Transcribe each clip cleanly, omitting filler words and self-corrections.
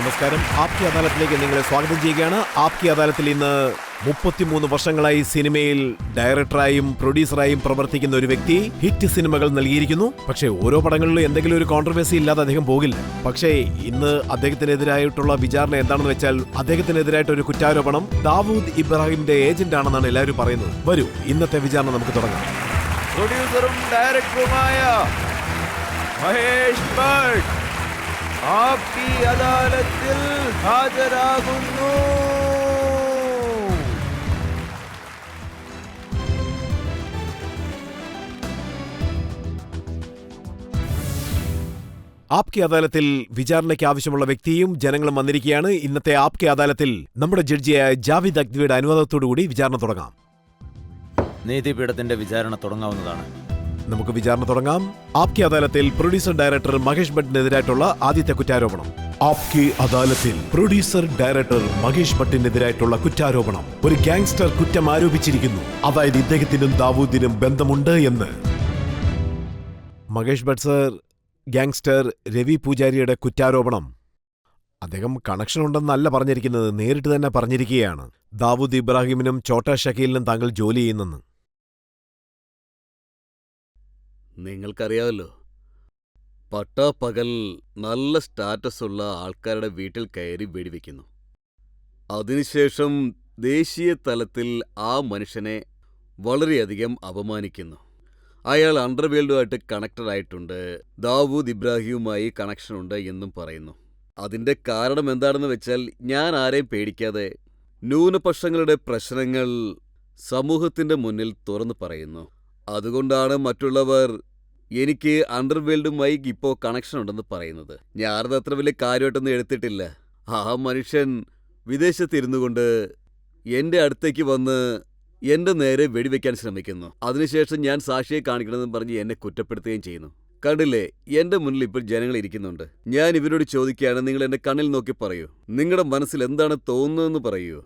നമസ്കാരം. ആപ്കി അദാലത്തിലേക്ക് നിങ്ങളെ സ്വാഗതം ചെയ്യുകയാണ്. ആപ്കി അദാലത്തിൽ ഇന്ന് 33 വർഷങ്ങളായി സിനിമയിൽ ഡയറക്ടറായും പ്രൊഡ്യൂസറായും പ്രവർത്തിക്കുന്ന ഒരു വ്യക്തി ഹിറ്റ് സിനിമകൾ നൽകിയിരിക്കുന്നു. പക്ഷേ ഓരോ പടങ്ങളിലും എന്തെങ്കിലും ഒരു കോൺട്രവേഴ്സി ഇല്ലാതെ അദ്ദേഹം പോകില്ല. പക്ഷേ ഇന്ന് അദ്ദേഹത്തിനെതിരായിട്ടുള്ള വിചാരണ എന്താണെന്ന് വെച്ചാൽ അദ്ദേഹത്തിനെതിരായിട്ട് ഒരു കുറ്റാരോപണം ദാവൂദ് ഇബ്രാഹിമിന്റെ ഏജന്റ് ആണെന്നാണ് എല്ലാവരും പറയുന്നത്. വരൂ, ഇന്നത്തെ വിചാരണ നമുക്ക് തുടങ്ങാം. പ്രൊഡ്യൂസറും ഡയറക്ടറുമായ മഹേഷ് ഭട്ട് ആപ്കി അദാലത്തിൽ ഹാജരാകുന്നു. ആപ്കി അദാലത്തിൽ വിചാരണയ്ക്ക് ആവശ്യമുള്ള വ്യക്തിയും ജനങ്ങളും വന്നിരിക്കുകയാണ്. ഇന്നത്തെ ആപ്കി അദാലത്തിൽ നമ്മുടെ ജഡ്ജിയായ ജാവിദ് അഖ്വിയുടെ അനുവാദത്തോടുകൂടി വിചാരണ തുടങ്ങാം. നീതിപീഠത്തിന്റെ വിചാരണ തുടങ്ങാവുന്നതാണ്. നമുക്ക് വിചാരണ തുടങ്ങാം. ആപ്കി അദാലത്തിൽ പ്രൊഡ്യൂസർ ഡയറക്ടർ മഹേഷ് ഭട്ടിനെതിരായിട്ടുള്ള ആദ്യത്തെ കുറ്റാരോപണം. ആപ്കി അദാലത്തിൽ പ്രൊഡ്യൂസർ ഡയറക്ടർ മഹേഷ് ഭട്ടിനെതിരായിട്ടുള്ള കുറ്റാരോപണം. ഒരു ഗാങ്സ്റ്റർ കുറ്റം ആരോപിച്ചിരിക്കുന്നു. അതായത് ഇദ്ദേഹത്തിനും ദാവൂദിനും ബന്ധമുണ്ട് എന്ന്. മഹേഷ് ഭട്ട് സർ, ഗാങ്സ്റ്റർ രവി പൂജാരിയുടെ കുറ്റാരോപണം. അദ്ദേഹം കണക്ഷൻ ഉണ്ടെന്നല്ല പറഞ്ഞിരിക്കുന്നത്, നേരിട്ട് തന്നെ പറഞ്ഞിരിക്കുകയാണ് ദാവൂദ് ഇബ്രാഹിമിനും ഛോട്ടാ ഷക്കീലിനും താങ്കൾ ജോലി ചെയ്യുന്നെന്ന്. നിങ്ങൾക്കറിയാമല്ലോ, പട്ടാപ്പകൽ നല്ല സ്റ്റാറ്റസ് ഉള്ള ആൾക്കാരുടെ വീട്ടിൽ കയറി വെടിവെക്കുന്നു. അതിനുശേഷം ദേശീയ തലത്തിൽ ആ മനുഷ്യനെ വളരെയധികം അപമാനിക്കുന്നു. അയാൾ അണ്ടർവേൾഡുമായിട്ട് കണക്റ്റഡ് ആയിട്ടുണ്ട്, ദാവൂദ് ഇബ്രാഹിമുമായി കണക്ഷനുണ്ട് എന്നും പറയുന്നു. അതിൻ്റെ കാരണം എന്താണെന്ന് വെച്ചാൽ, ഞാൻ ആരെയും പേടിക്കാതെ ന്യൂനപക്ഷങ്ങളുടെ പ്രശ്നങ്ങൾ സമൂഹത്തിൻ്റെ മുന്നിൽ തുറന്നു പറയുന്നു. അതുകൊണ്ടാണ് മറ്റുള്ളവർ എനിക്ക് അണ്ടർവേൾഡുമായി ഇപ്പോൾ കണക്ഷൻ ഉണ്ടെന്ന് പറയുന്നത്. ഞാനത് അത്ര വലിയ കാര്യമായിട്ടൊന്നും എടുത്തിട്ടില്ല. ആ മനുഷ്യൻ വിദേശത്തിരുന്നു കൊണ്ട് എൻ്റെ അടുത്തേക്ക് വന്ന് എൻ്റെ നേരെ വെടിവെക്കാൻ ശ്രമിക്കുന്നു. അതിനുശേഷം ഞാൻ സാക്ഷിയെ കാണിക്കണമെന്ന് പറഞ്ഞ് എന്നെ കുറ്റപ്പെടുത്തുകയും ചെയ്യുന്നു. കണ്ടില്ലേ, എൻ്റെ മുന്നിൽ ഇപ്പോൾ ജനങ്ങൾ ഇരിക്കുന്നുണ്ട്. ഞാൻ ഇവരോട് ചോദിക്കുകയാണ്, നിങ്ങൾ എൻ്റെ കണ്ണിൽ നോക്കി പറയൂ, നിങ്ങളുടെ മനസ്സിൽ എന്താണ് തോന്നുന്നതെന്ന് പറയൂ.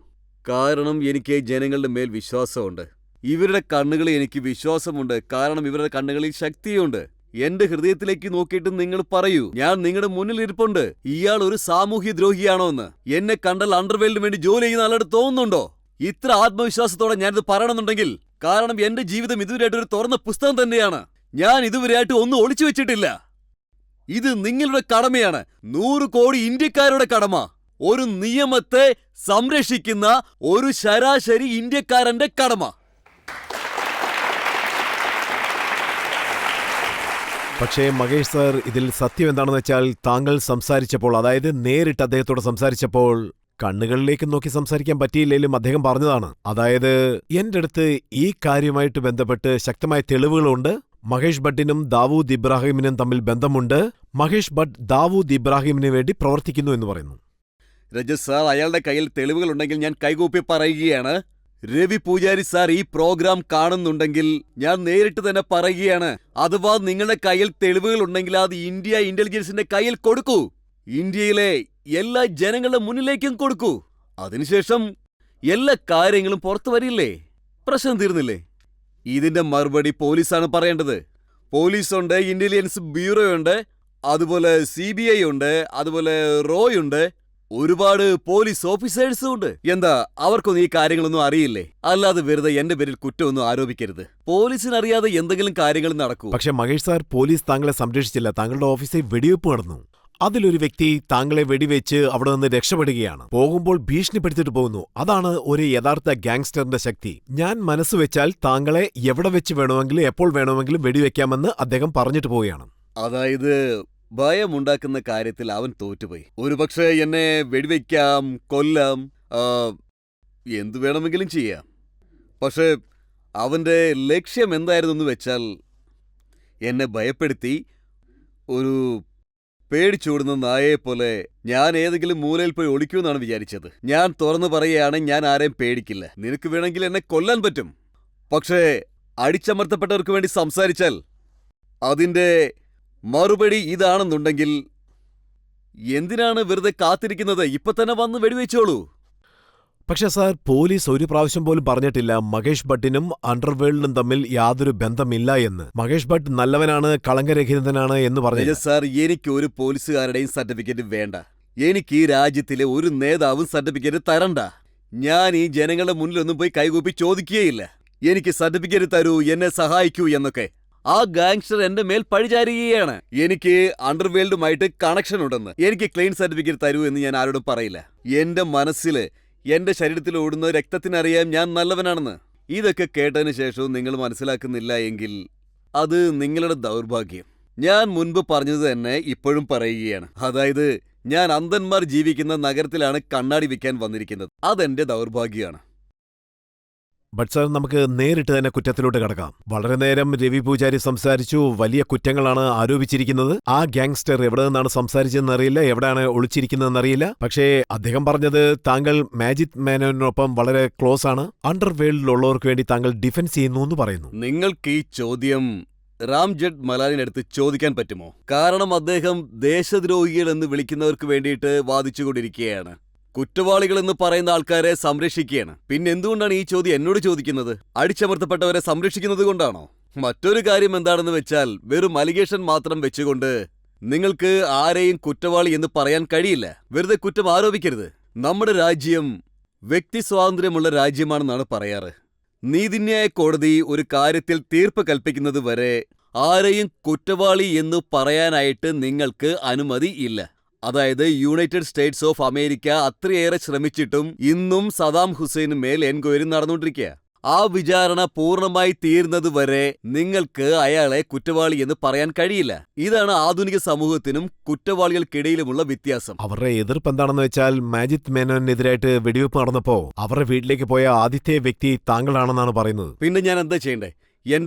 കാരണം എനിക്ക് ജനങ്ങളുടെ മേൽ വിശ്വാസമുണ്ട്. ഇവരുടെ കണ്ണുകളിൽ എനിക്ക് വിശ്വാസമുണ്ട്. കാരണം ഇവരുടെ കണ്ണുകളിൽ ശക്തിയുണ്ട്. എന്റെ ഹൃദയത്തിലേക്ക് നോക്കിയിട്ട് നിങ്ങൾ പറയൂ, ഞാൻ നിങ്ങളുടെ മുന്നിൽ ഇരിപ്പുണ്ട്, ഇയാൾ ഒരു സാമൂഹ്യ ദ്രോഹിയാണോ എന്ന്. എന്നെ കണ്ടാൽ അണ്ടർവേൾഡിന് വേണ്ടി ജോലി ചെയ്യുന്ന ആളോട് തോന്നുന്നുണ്ടോ? ഇത്ര ആത്മവിശ്വാസത്തോടെ ഞാനിത് പറയണമെന്നുണ്ടെങ്കിൽ കാരണം എന്റെ ജീവിതം ഇതുവരെയായിട്ട് ഒരു തുറന്ന പുസ്തകം തന്നെയാണ്. ഞാൻ ഇതുവരെയായിട്ട് ഒന്നും ഒളിച്ചു വെച്ചിട്ടില്ല. ഇത് നിങ്ങളുടെ കടമയാണ്, 100 കോടി ഇന്ത്യക്കാരുടെ കടമ. ഒരു നിയമത്തെ സംരക്ഷിക്കുന്ന ഒരു ശരാശരി ഇന്ത്യക്കാരന്റെ കടമ. പക്ഷേ മഹേഷ് സർ, ഇതിൽ സത്യം എന്താണെന്ന് വെച്ചാൽ താങ്കൾ സംസാരിച്ചപ്പോൾ, അതായത് നേരിട്ട് അദ്ദേഹത്തോട് സംസാരിച്ചപ്പോൾ കണ്ണുകളിലേക്ക് നോക്കി സംസാരിക്കാൻ പറ്റിയില്ലെങ്കിലും അദ്ദേഹം പറഞ്ഞതാണ്, അതായത് എന്റെ അടുത്ത് ഈ കാര്യമായിട്ട് ബന്ധപ്പെട്ട് ശക്തമായ തെളിവുകളുണ്ട്. മഹേഷ് ഭട്ടിനും ദാവൂദ് ഇബ്രാഹിമിനും തമ്മിൽ ബന്ധമുണ്ട്. മഹേഷ് ഭട്ട് ദാവൂദ് ഇബ്രാഹിമിന് വേണ്ടി പ്രവർത്തിക്കുന്നു എന്ന് പറയുന്നു. രജത് സാർ, അയാളുടെ കയ്യിൽ തെളിവുകളുണ്ടെങ്കിൽ ഞാൻ കൈകൂപ്പി പറയുകയാണ്. രവി പൂജാരി സാർ ഈ പ്രോഗ്രാം കാണുന്നുണ്ടെങ്കിൽ ഞാൻ നേരിട്ട് തന്നെ പറയുകയാണ്, അഥവാ നിങ്ങളുടെ കയ്യിൽ തെളിവുകൾ ഉണ്ടെങ്കിൽ അത് ഇന്ത്യ ഇന്റലിജൻസിന്റെ കയ്യിൽ കൊടുക്കൂ. ഇന്ത്യയിലെ എല്ലാ ജനങ്ങളുടെ മുന്നിലേക്കും കൊടുക്കൂ. അതിനുശേഷം എല്ലാ കാര്യങ്ങളും പുറത്തു വരില്ലേ, പ്രശ്നം തീർന്നില്ലേ? ഇതിന്റെ മറുപടി പോലീസാണ് പറയേണ്ടത്. പോലീസുണ്ട്, ഇന്റലിജൻസ് ബ്യൂറോ ഉണ്ട്, അതുപോലെ CBI ഉണ്ട്, അതുപോലെ റോയ് ഉണ്ട്, ഒരുപാട് പോലീസ് ഓഫീസേഴ്സും ഉണ്ട്. എന്താ അവർക്കൊന്നും ഈ കാര്യങ്ങളൊന്നും അറിയില്ലേ? അല്ലാതെ വെറുതെ എന്റെ പേരിൽ കുറ്റമൊന്നും ആരോപിക്കരുത്. പോലീസിനറിയാതെ എന്തെങ്കിലും കാര്യങ്ങൾ നടക്കൂ. പക്ഷെ മഹേഷ് സാർ, പോലീസ് താങ്കളെ സംരക്ഷിച്ചില്ല. താങ്കളുടെ ഓഫീസിൽ വെടിവെപ്പ് നടന്നു. അതിലൊരു വ്യക്തി താങ്കളെ വെടിവെച്ച് അവിടെ നിന്ന് രക്ഷപ്പെടുകയാണ്. പോകുമ്പോൾ ഭീഷണിപ്പെടുത്തിട്ട് പോകുന്നു. അതാണ് ഒരു യഥാർത്ഥ ഗാങ്സ്റ്ററിന്റെ ശക്തി. ഞാൻ മനസ്സ് വെച്ചാൽ താങ്കളെ എവിടെ വെച്ച് വേണമെങ്കിലും എപ്പോൾ വേണമെങ്കിലും വെടിവെക്കാമെന്ന് അദ്ദേഹം പറഞ്ഞിട്ട് പോവുകയാണ്. അതായത് ഭയമുണ്ടാക്കുന്ന കാര്യത്തിൽ അവൻ തോറ്റുപോയി. ഒരുപക്ഷെ എന്നെ വെടിവെക്കാം, കൊല്ലാം, എന്തു വേണമെങ്കിലും ചെയ്യാം. പക്ഷെ അവന്റെ ലക്ഷ്യം എന്തായിരുന്നെന്ന് വെച്ചാൽ എന്നെ ഭയപ്പെടുത്തി ഒരു പേടിച്ചോടുന്ന നായയെപ്പോലെ ഞാൻ ഏതെങ്കിലും മൂലയിൽ പോയി ഒളിക്കുമെന്നാണ് വിചാരിച്ചത്. ഞാൻ തുറന്നു പറയുകയാണ്, ഞാൻ ആരെയും പേടിക്കില്ല. നിനക്ക് വേണമെങ്കിൽ എന്നെ കൊല്ലാൻ പറ്റും. പക്ഷേ അടിച്ചമർത്തപ്പെട്ടവർക്ക് വേണ്ടി സംസാരിച്ചാൽ അതിൻ്റെ മറുപടി ഇതാണെന്നുണ്ടെങ്കിൽ എന്തിനാണ് വെറുതെ കാത്തിരിക്കുന്നത്? ഇപ്പൊ തന്നെ വന്ന് വെടിവെച്ചോളൂ. പക്ഷെ സാർ, പോലീസ് ഒരു പ്രാവശ്യം പോലും പറഞ്ഞിട്ടില്ല മഹേഷ് ഭട്ടിനും അണ്ടർവേൾഡിനും തമ്മിൽ യാതൊരു ബന്ധമില്ല എന്ന്. മഹേഷ് ഭട്ട് നല്ലവനാണ്, കളങ്കരഹിതനാണ് എന്ന് പറഞ്ഞു. സാർ, എനിക്ക് ഒരു പോലീസുകാരുടെയും സർട്ടിഫിക്കറ്റ് വേണ്ട. എനിക്ക് ഈ രാജ്യത്തിലെ ഒരു നേതാവും സർട്ടിഫിക്കറ്റ് തരണ്ട. ഞാൻ ഈ ജനങ്ങളുടെ മുന്നിലൊന്നും പോയി കൈകൂപ്പി ചോദിക്കുകയില്ല. എനിക്ക് സർട്ടിഫിക്കറ്റ് തരൂ, എന്നെ സഹായിക്കൂ എന്നൊക്കെ. ആ ഗാങ്സ്റ്റർ എന്റെ മേൽ പഴിചാരുകയാണ്. എനിക്ക് അണ്ടർവേൾഡുമായിട്ട് കണക്ഷൻ ഉണ്ടെന്ന്. എനിക്ക് ക്ലീൻ സർട്ടിഫിക്കറ്റ് തരൂ എന്ന് ഞാൻ ആരോടും പറയില്ല. എന്റെ മനസ്സില്, എന്റെ ശരീരത്തിൽ ഓടുന്ന രക്തത്തിനറിയാം ഞാൻ നല്ലവനാണെന്ന്. ഇതൊക്കെ കേട്ടതിന് ശേഷവും നിങ്ങൾ മനസ്സിലാക്കുന്നില്ല എങ്കിൽ അത് നിങ്ങളുടെ ദൗർഭാഗ്യം. ഞാൻ മുൻപ് പറഞ്ഞത് തന്നെ ഇപ്പോഴും പറയുകയാണ്. അതായത് ഞാൻ അന്ധന്മാർ ജീവിക്കുന്ന നഗരത്തിലാണ് കണ്ണാടി വിൽക്കാൻ വന്നിരിക്കുന്നത്. അതെന്റെ ദൗർഭാഗ്യമാണ്. ബട്ട് സാർ, നമുക്ക് നേരിട്ട് തന്നെ കുറ്റത്തിലോട്ട് കടക്കാം. വളരെ നേരം രവി പൂജാരി സംസാരിച്ചു. വലിയ കുറ്റങ്ങളാണ് ആരോപിച്ചിരിക്കുന്നത്. ആ ഗ്യാങ്സ്റ്റർ എവിടെ നിന്നാണ് സംസാരിച്ചതെന്നറിയില്ല, എവിടെയാണ് ഒളിച്ചിരിക്കുന്നതെന്നറിയില്ല. പക്ഷേ അദ്ദേഹം പറഞ്ഞത് താങ്കൾ മാജിത് മേനോനൊപ്പം വളരെ ക്ലോസ് ആണ്, അണ്ടർവേൾഡിലുള്ളവർക്ക് വേണ്ടി താങ്കൾ ഡിഫെൻസ് ചെയ്യുന്നു എന്ന് പറയുന്നു. നിങ്ങൾക്ക് ഈ ചോദ്യം റാം ജെഠ് മലാലിനടുത്ത് ചോദിക്കാൻ പറ്റുമോ? കാരണം അദ്ദേഹം ദേശദ്രോഹികൾ എന്ന് വിളിക്കുന്നവർക്ക് വേണ്ടിയിട്ട് വാദിച്ചുകൊണ്ടിരിക്കുകയാണ്. കുറ്റവാളികൾ എന്ന് പറയുന്ന ആൾക്കാരെ സംരക്ഷിക്കുകയാണ്. പിന്നെ എന്തുകൊണ്ടാണ് ഈ ചോദ്യം എന്നോട് ചോദിക്കുന്നത്? അടിച്ചമർത്തപ്പെട്ടവരെ സംരക്ഷിക്കുന്നത് കൊണ്ടാണോ? മറ്റൊരു കാര്യം എന്താണെന്ന് വെച്ചാൽ, വെറും അലിഗേഷൻ മാത്രം വെച്ചുകൊണ്ട് നിങ്ങൾക്ക് ആരെയും കുറ്റവാളി എന്ന് പറയാൻ കഴിയില്ല. വെറുതെ കുറ്റം ആരോപിക്കരുത്. നമ്മുടെ രാജ്യം വ്യക്തി സ്വാതന്ത്ര്യമുള്ള രാജ്യമാണെന്നാണ് പറയാറ്. നീതിന്യായ കോടതി ഒരു കാര്യത്തിൽ തീർപ്പ് കൽപ്പിക്കുന്നത് വരെ ആരെയും കുറ്റവാളി എന്ന് പറയാനായിട്ട് നിങ്ങൾക്ക് അനുമതി ഇല്ല. അതായത് യുണൈറ്റഡ് സ്റ്റേറ്റ്സ് ഓഫ് അമേരിക്ക അത്രയേറെ ശ്രമിച്ചിട്ടും ഇന്നും സദാം ഹുസൈന് മേൽ എൻക്വയറി നടന്നുകൊണ്ടിരിക്കുക. ആ വിചാരണ പൂർണ്ണമായി തീർന്നത് വരെ നിങ്ങൾക്ക് അയാളെ കുറ്റവാളി എന്ന് പറയാൻ കഴിയില്ല. ഇതാണ് ആധുനിക സമൂഹത്തിനും കുറ്റവാളികൾക്കിടയിലുമുള്ള വ്യത്യാസം. അവരുടെ എതിർപ്പ് എന്താണെന്ന് വെച്ചാൽ, മാജിത് മേനോനെതിരായിട്ട് വെടിവെപ്പ് നടന്നപ്പോ അവരുടെ വീട്ടിലേക്ക് പോയ ആദ്യത്തെ വ്യക്തി താങ്കളാണെന്നാണ് പറയുന്നത്. പിന്നെ ഞാൻ എന്താ ചെയ്യണ്ടേ?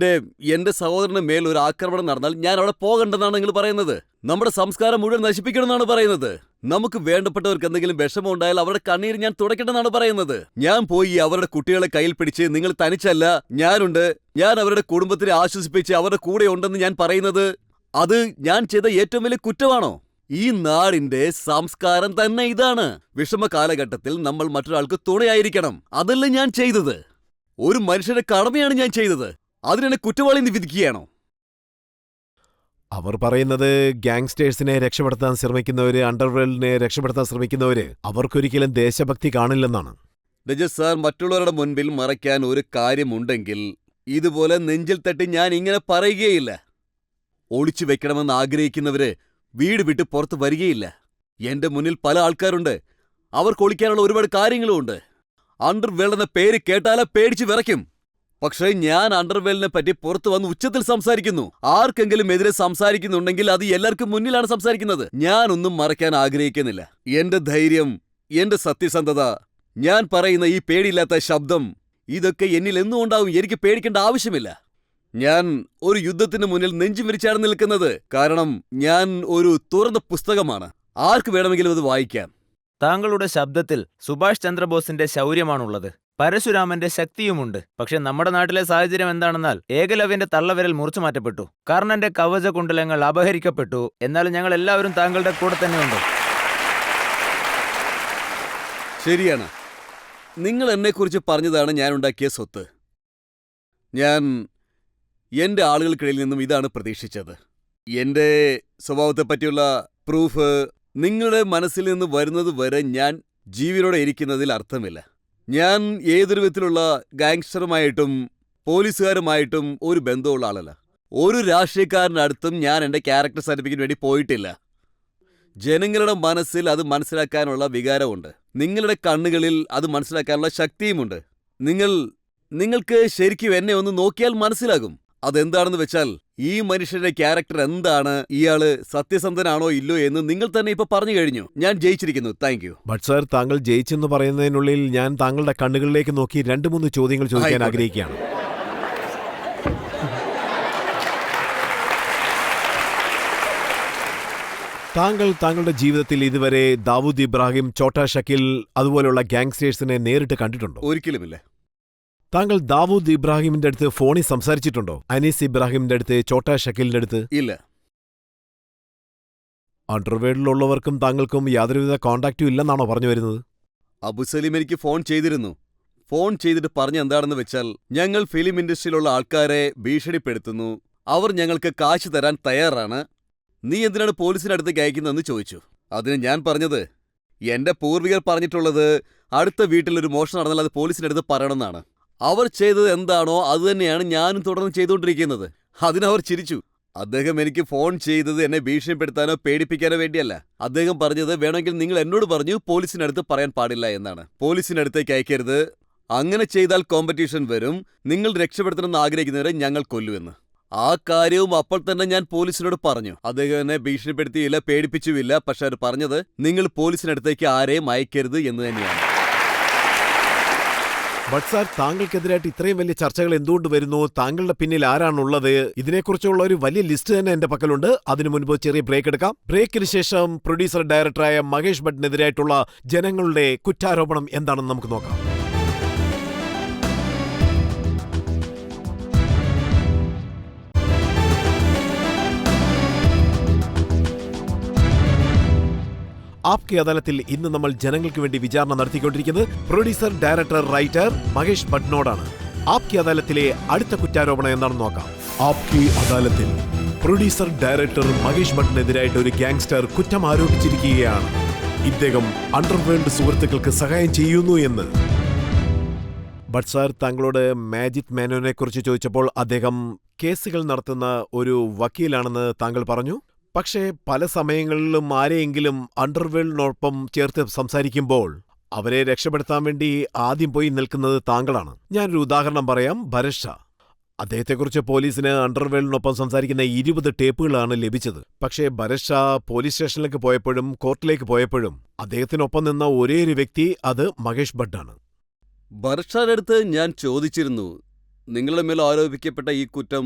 എന്റെ സഹോദരന് മേൽ ഒരു ആക്രമണം നടന്നാൽ ഞാൻ അവിടെ പോകണ്ടെന്നാണ് നിങ്ങൾ പറയുന്നത്. നമ്മുടെ സംസ്കാരം മുഴുവൻ നശിപ്പിക്കണമെന്നാണ് പറയുന്നത്. നമുക്ക് വേണ്ടപ്പെട്ടവർക്ക് എന്തെങ്കിലും വിഷമം ഉണ്ടായാൽ അവരുടെ കണ്ണീര് ഞാൻ തുടയ്ക്കണമെന്നാണ് പറയുന്നത്. ഞാൻ പോയി അവരുടെ കുട്ടികളെ കയ്യിൽ പിടിച്ച് നിങ്ങൾ തനിച്ചല്ല, ഞാനുണ്ട്, ഞാൻ അവരുടെ കുടുംബത്തിനെ ആശ്വസിപ്പിച്ച് അവരുടെ കൂടെ ഉണ്ടെന്ന് ഞാൻ പറയുന്നത് അത് ഞാൻ ചെയ്ത ഏറ്റവും വലിയ കുറ്റമാണോ? ഈ നാടിന്റെ സംസ്കാരം തന്നെ ഇതാണ്. വിഷമ കാലഘട്ടത്തിൽ നമ്മൾ മറ്റൊരാൾക്ക് തുണയായിരിക്കണം. അതല്ല ഞാൻ ചെയ്തത്. ഒരു മനുഷ്യന്റെ കടമയാണ് ഞാൻ ചെയ്തത്. അതിനെ കുറ്റവാളി എന്ന് വിധിക്കുകയാണോ? അവർ പറയുന്നത് ഗാങ്സ്റ്റേഴ്സിനെ രക്ഷപ്പെടുത്താൻ ശ്രമിക്കുന്നവര്, അണ്ടർവേൾഡിനെ രക്ഷപ്പെടുത്താൻ ശ്രമിക്കുന്നവര് അവർക്കൊരിക്കലും ദേശഭക്തി കാണില്ലെന്നാണ്. രജത് സാർ, മറ്റുള്ളവരുടെ മുൻപിൽ മറയ്ക്കാൻ ഒരു കാര്യമുണ്ടെങ്കിൽ ഇതുപോലെ നെഞ്ചിൽ തട്ടി ഞാൻ ഇങ്ങനെ പറയുകയില്ല. ഒളിച്ചു വെക്കണമെന്ന് ആഗ്രഹിക്കുന്നവര് വീട് വിട്ട് പുറത്ത് വരികയില്ല. എന്റെ മുന്നിൽ പല ആൾക്കാരുണ്ട്. അവർക്ക് ഒളിക്കാനുള്ള ഒരുപാട് കാര്യങ്ങളുമുണ്ട്. അണ്ടർവേൾഡ് എന്ന പേര് കേട്ടാലേ പേടിച്ച് വിറയ്ക്കും. പക്ഷേ ഞാൻ അണ്ടർവേൾഡിനെ പറ്റി പുറത്തു വന്ന് ഉച്ചത്തിൽ സംസാരിക്കുന്നു. ആർക്കെങ്കിലും എതിരെ സംസാരിക്കുന്നുണ്ടെങ്കിൽ അത് എല്ലാവർക്കും മുന്നിലാണ് സംസാരിക്കുന്നത്. ഞാനൊന്നും മറയ്ക്കാൻ ആഗ്രഹിക്കുന്നില്ല. എന്റെ ധൈര്യം, എന്റെ സത്യസന്ധത, ഞാൻ പറയുന്ന ഈ പേടിയില്ലാത്ത ശബ്ദം, ഇതൊക്കെ എന്നിൽ എന്നും ഉണ്ടാവും. എനിക്ക് പേടിക്കേണ്ട ആവശ്യമില്ല. ഞാൻ ഒരു യുദ്ധത്തിന് മുന്നിൽ നെഞ്ചും വിരിച്ചാണ് നിൽക്കുന്നത്. കാരണം ഞാൻ ഒരു തുറന്ന പുസ്തകമാണ്. ആർക്ക് വേണമെങ്കിലും അത് വായിക്കാം. താങ്കളുടെ ശബ്ദത്തിൽ സുഭാഷ് ചന്ദ്രബോസിന്റെ ശൗര്യമാണുള്ളത്, പരശുരാമന്റെ ശക്തിയുമുണ്ട്. പക്ഷെ നമ്മുടെ നാട്ടിലെ സാഹചര്യം എന്താണെന്നാൽ, ഏകലവ്യന്റെ തള്ളവിരൽ മുറിച്ചു മാറ്റപ്പെട്ടു, കർണന്റെ കവച കുണ്ടലങ്ങൾ അപഹരിക്കപ്പെട്ടു. എന്നാലും ഞങ്ങൾ എല്ലാവരും താങ്കളുടെ കൂടെ തന്നെയുണ്ട്. ശരിയാണ്. നിങ്ങൾ എന്നെക്കുറിച്ച് പറഞ്ഞതാണ് ഞാൻ ഉണ്ടാക്കിയ സ്വത്ത്. ഞാൻ എന്റെ ആളുകൾക്കിടയിൽ നിന്നും ഇതാണ് പ്രതീക്ഷിച്ചത്. എന്റെ സ്വഭാവത്തെപ്പറ്റിയുള്ള പ്രൂഫ് നിങ്ങളുടെ മനസ്സിൽ നിന്ന് വരുന്നത് വരെ ഞാൻ ജീവനോടെ ഇരിക്കുന്നതിൽ അർത്ഥമില്ല. ഞാൻ ഏതൊരു വിധത്തിലുള്ള ഗാങ്സ്റ്ററുമായിട്ടും പോലീസുകാരുമായിട്ടും ഒരു ബന്ധമുള്ള ആളല്ല. ഒരു രാഷ്ട്രീയക്കാരനടുത്തും ഞാൻ എൻ്റെ ക്യാരക്ടർ സർട്ടിഫിക്കറ്റ് വേണ്ടി പോയിട്ടില്ല. ജനങ്ങളുടെ മനസ്സിൽ അത് മനസ്സിലാക്കാനുള്ള വികാരമുണ്ട്. നിങ്ങളുടെ കണ്ണുകളിൽ അത് മനസ്സിലാക്കാനുള്ള ശക്തിയുമുണ്ട്. നിങ്ങൾക്ക് ശരിക്കും എന്നെ ഒന്ന് നോക്കിയാൽ മനസ്സിലാകും. അതെന്താണെന്ന് വെച്ചാൽ, ഈ മനുഷ്യന്റെ ക്യാരക്ടർ എന്താണ്, ഇയാള് സത്യസന്ധനാണോ ഇല്ലോ എന്ന് നിങ്ങൾ തന്നെ ഇപ്പൊ പറഞ്ഞു കഴിഞ്ഞു. ഞാൻ ജയിച്ചിരിക്കുന്നു. Thank you. ബട്ട് സാർ, താങ്കൾ ജയിച്ചെന്ന് പറയുന്നതിനുള്ളിൽ ഞാൻ താങ്കളുടെ കണ്ണുകളിലേക്ക് നോക്കി 2-3 ചോദ്യങ്ങൾ ചോദിക്കാൻ ആഗ്രഹിക്കുകയാണ്. താങ്കളുടെ ജീവിതത്തിൽ ഇതുവരെ ദാവൂദ് ഇബ്രാഹിം, ഛോട്ടാ ഷക്കീൽ അതുപോലുള്ള ഗാങ്സ്റ്റേഴ്സിനെ നേരിട്ട് കണ്ടിട്ടുണ്ടോ? ഒരിക്കലുമില്ല. താങ്കൾ ദാവൂദ് ഇബ്രാഹിമിന്റെ അടുത്ത് ഫോണിൽ സംസാരിച്ചിട്ടുണ്ടോ? അനീസ് ഇബ്രാഹിമിന്റെ അടുത്ത്, ഛോട്ടാ ഷക്കീലിന്റെ അടുത്ത്? ഇല്ല. അണ്ടർവേൾഡിലുള്ളവർക്കും താങ്കൾക്കും യാതൊരുവിധ കോണ്ടാക്റ്റും ഇല്ലെന്നാണോ പറഞ്ഞു വരുന്നത്? അബുസലീം എനിക്ക് ഫോൺ ചെയ്തിരുന്നു. ഫോൺ ചെയ്തിട്ട് പറഞ്ഞ എന്താണെന്ന് വെച്ചാൽ, ഞങ്ങൾ ഫിലിം ഇൻഡസ്ട്രിയിലുള്ള ആൾക്കാരെ ഭീഷണിപ്പെടുത്തുന്നു, അവർ ഞങ്ങൾക്ക് കാശ് തരാൻ തയ്യാറാണ്, നീ എന്തിനാണ് പോലീസിനടുത്തേക്ക് അയക്കുന്നതെന്ന് ചോദിച്ചു. അതിന് ഞാൻ പറഞ്ഞത്, എന്റെ പൂർവികർ പറഞ്ഞിട്ടുള്ളത് അടുത്ത വീട്ടിലൊരു മോഷണം നടന്നാൽ അത് പോലീസിനടുത്ത് പറയണമെന്നാണ്. അവർ ചെയ്തത് എന്താണോ അതുതന്നെയാണ് ഞാനും തുടർന്ന് ചെയ്തുകൊണ്ടിരിക്കുന്നത്. അതിനവർ ചിരിച്ചു. അദ്ദേഹം എനിക്ക് ഫോൺ ചെയ്തത് എന്നെ ഭീഷണിപ്പെടുത്താനോ പേടിപ്പിക്കാനോ വേണ്ടിയല്ല. അദ്ദേഹം പറഞ്ഞത് വേണമെങ്കിൽ നിങ്ങൾ എന്നോട് പറഞ്ഞു പോലീസിനടുത്ത് പറയാൻ പാടില്ല എന്നാണ്. പോലീസിനടുത്തേക്ക് അയക്കരുത്, അങ്ങനെ ചെയ്താൽ കോമ്പറ്റീഷൻ വരും, നിങ്ങൾ രക്ഷപ്പെടുത്തണമെന്ന് ആഗ്രഹിക്കുന്നവരെ ഞങ്ങൾ കൊല്ലുമെന്ന്. ആ കാര്യവും അപ്പോൾ തന്നെ ഞാൻ പോലീസിനോട് പറഞ്ഞു. അദ്ദേഹം എന്നെ ഭീഷണിപ്പെടുത്തിയില്ല, പേടിപ്പിച്ചുമില്ല. പക്ഷെ അവർ പറഞ്ഞത് നിങ്ങൾ പോലീസിനടുത്തേക്ക് ആരെയും അയക്കരുത് എന്ന് തന്നെയാണ്. ബട്ട് സാർ, താങ്കൾക്കെതിരായിട്ട് ഇത്രയും വലിയ ചർച്ചകൾ എന്തുകൊണ്ട് വരുന്നു? താങ്കളുടെ പിന്നിൽ ആരാണുള്ളത്? ഇതിനെക്കുറിച്ചുള്ള ഒരു വലിയ ലിസ്റ്റ് തന്നെ എന്റെ പക്കലുണ്ട്. അതിനു മുൻപ് ചെറിയ ബ്രേക്ക് എടുക്കാം. ബ്രേക്കിന് ശേഷം പ്രൊഡ്യൂസർ ഡയറക്ടറായ മഹേഷ് ഭട്ടിനെതിരായിട്ടുള്ള ജനങ്ങളുടെ കുറ്റാരോപണം എന്താണെന്ന് നമുക്ക് നോക്കാം. ആപ്കെ അദാലത്തിൽ ഇന്ന് നമ്മൾ ജനങ്ങൾക്ക് വേണ്ടി വിചാരണ നടത്തിക്കൊണ്ടിരിക്കുന്നത് producer director writer Mahesh ഭട്ടിനോടാണ്. Aapke അദാലത്തിലെ അടുത്ത കുറ്റാരോപണം എന്താണെന്ന് നോക്കാം. ആപ്കെ അദാലത്തിൽ പ്രൊഡ്യൂസർ ഡയറക്ടർ മഹേഷ് ഭട്ടിനെതിരായിട്ട് ഒരു ഗാങ്സ്റ്റർ കുറ്റം ആരോപിച്ചിരിക്കുകയാണ്. ഇദ്ദേഹം അണ്ടർവേൾഡ് സുഹൃത്തുക്കൾക്ക് സഹായം ചെയ്യുന്നു എന്ന്. ബട്ട് സാർ, താങ്കളോട് മാജിക് മേനോനെ കുറിച്ച് ചോദിച്ചപ്പോൾ അദ്ദേഹം കേസുകൾ നടത്തുന്ന ഒരു വക്കീലാണെന്ന് താങ്കൾ പറഞ്ഞു. പക്ഷേ പല സമയങ്ങളിലും ആരെയെങ്കിലും അണ്ടർവേൾഡിനൊപ്പം ചേർത്ത് സംസാരിക്കുമ്പോൾ അവരെ രക്ഷപ്പെടുത്താൻ വേണ്ടി ആദ്യം പോയി നിൽക്കുന്നത് താങ്കളാണ്. ഞാനൊരു ഉദാഹരണം പറയാം. ഭരത് ഷാ. അദ്ദേഹത്തെക്കുറിച്ച് പോലീസിന് അണ്ടർവേൾഡിനൊപ്പം സംസാരിക്കുന്ന 20 ടേപ്പുകളാണ് ലഭിച്ചത്. പക്ഷേ ഭരത് ഷാ പോലീസ് സ്റ്റേഷനിലേക്ക് പോയപ്പോഴും കോർട്ടിലേക്ക് പോയപ്പോഴും അദ്ദേഹത്തിനൊപ്പം നിന്ന ഒരേ ഒരു വ്യക്തി അത് മഹേഷ് ഭട്ടാണ്. ഭരത് ഷായുടെ അടുത്ത് ഞാൻ ചോദിച്ചിരുന്നു, നിങ്ങളുടെ മേൽ ആരോപിക്കപ്പെട്ട ഈ കുറ്റം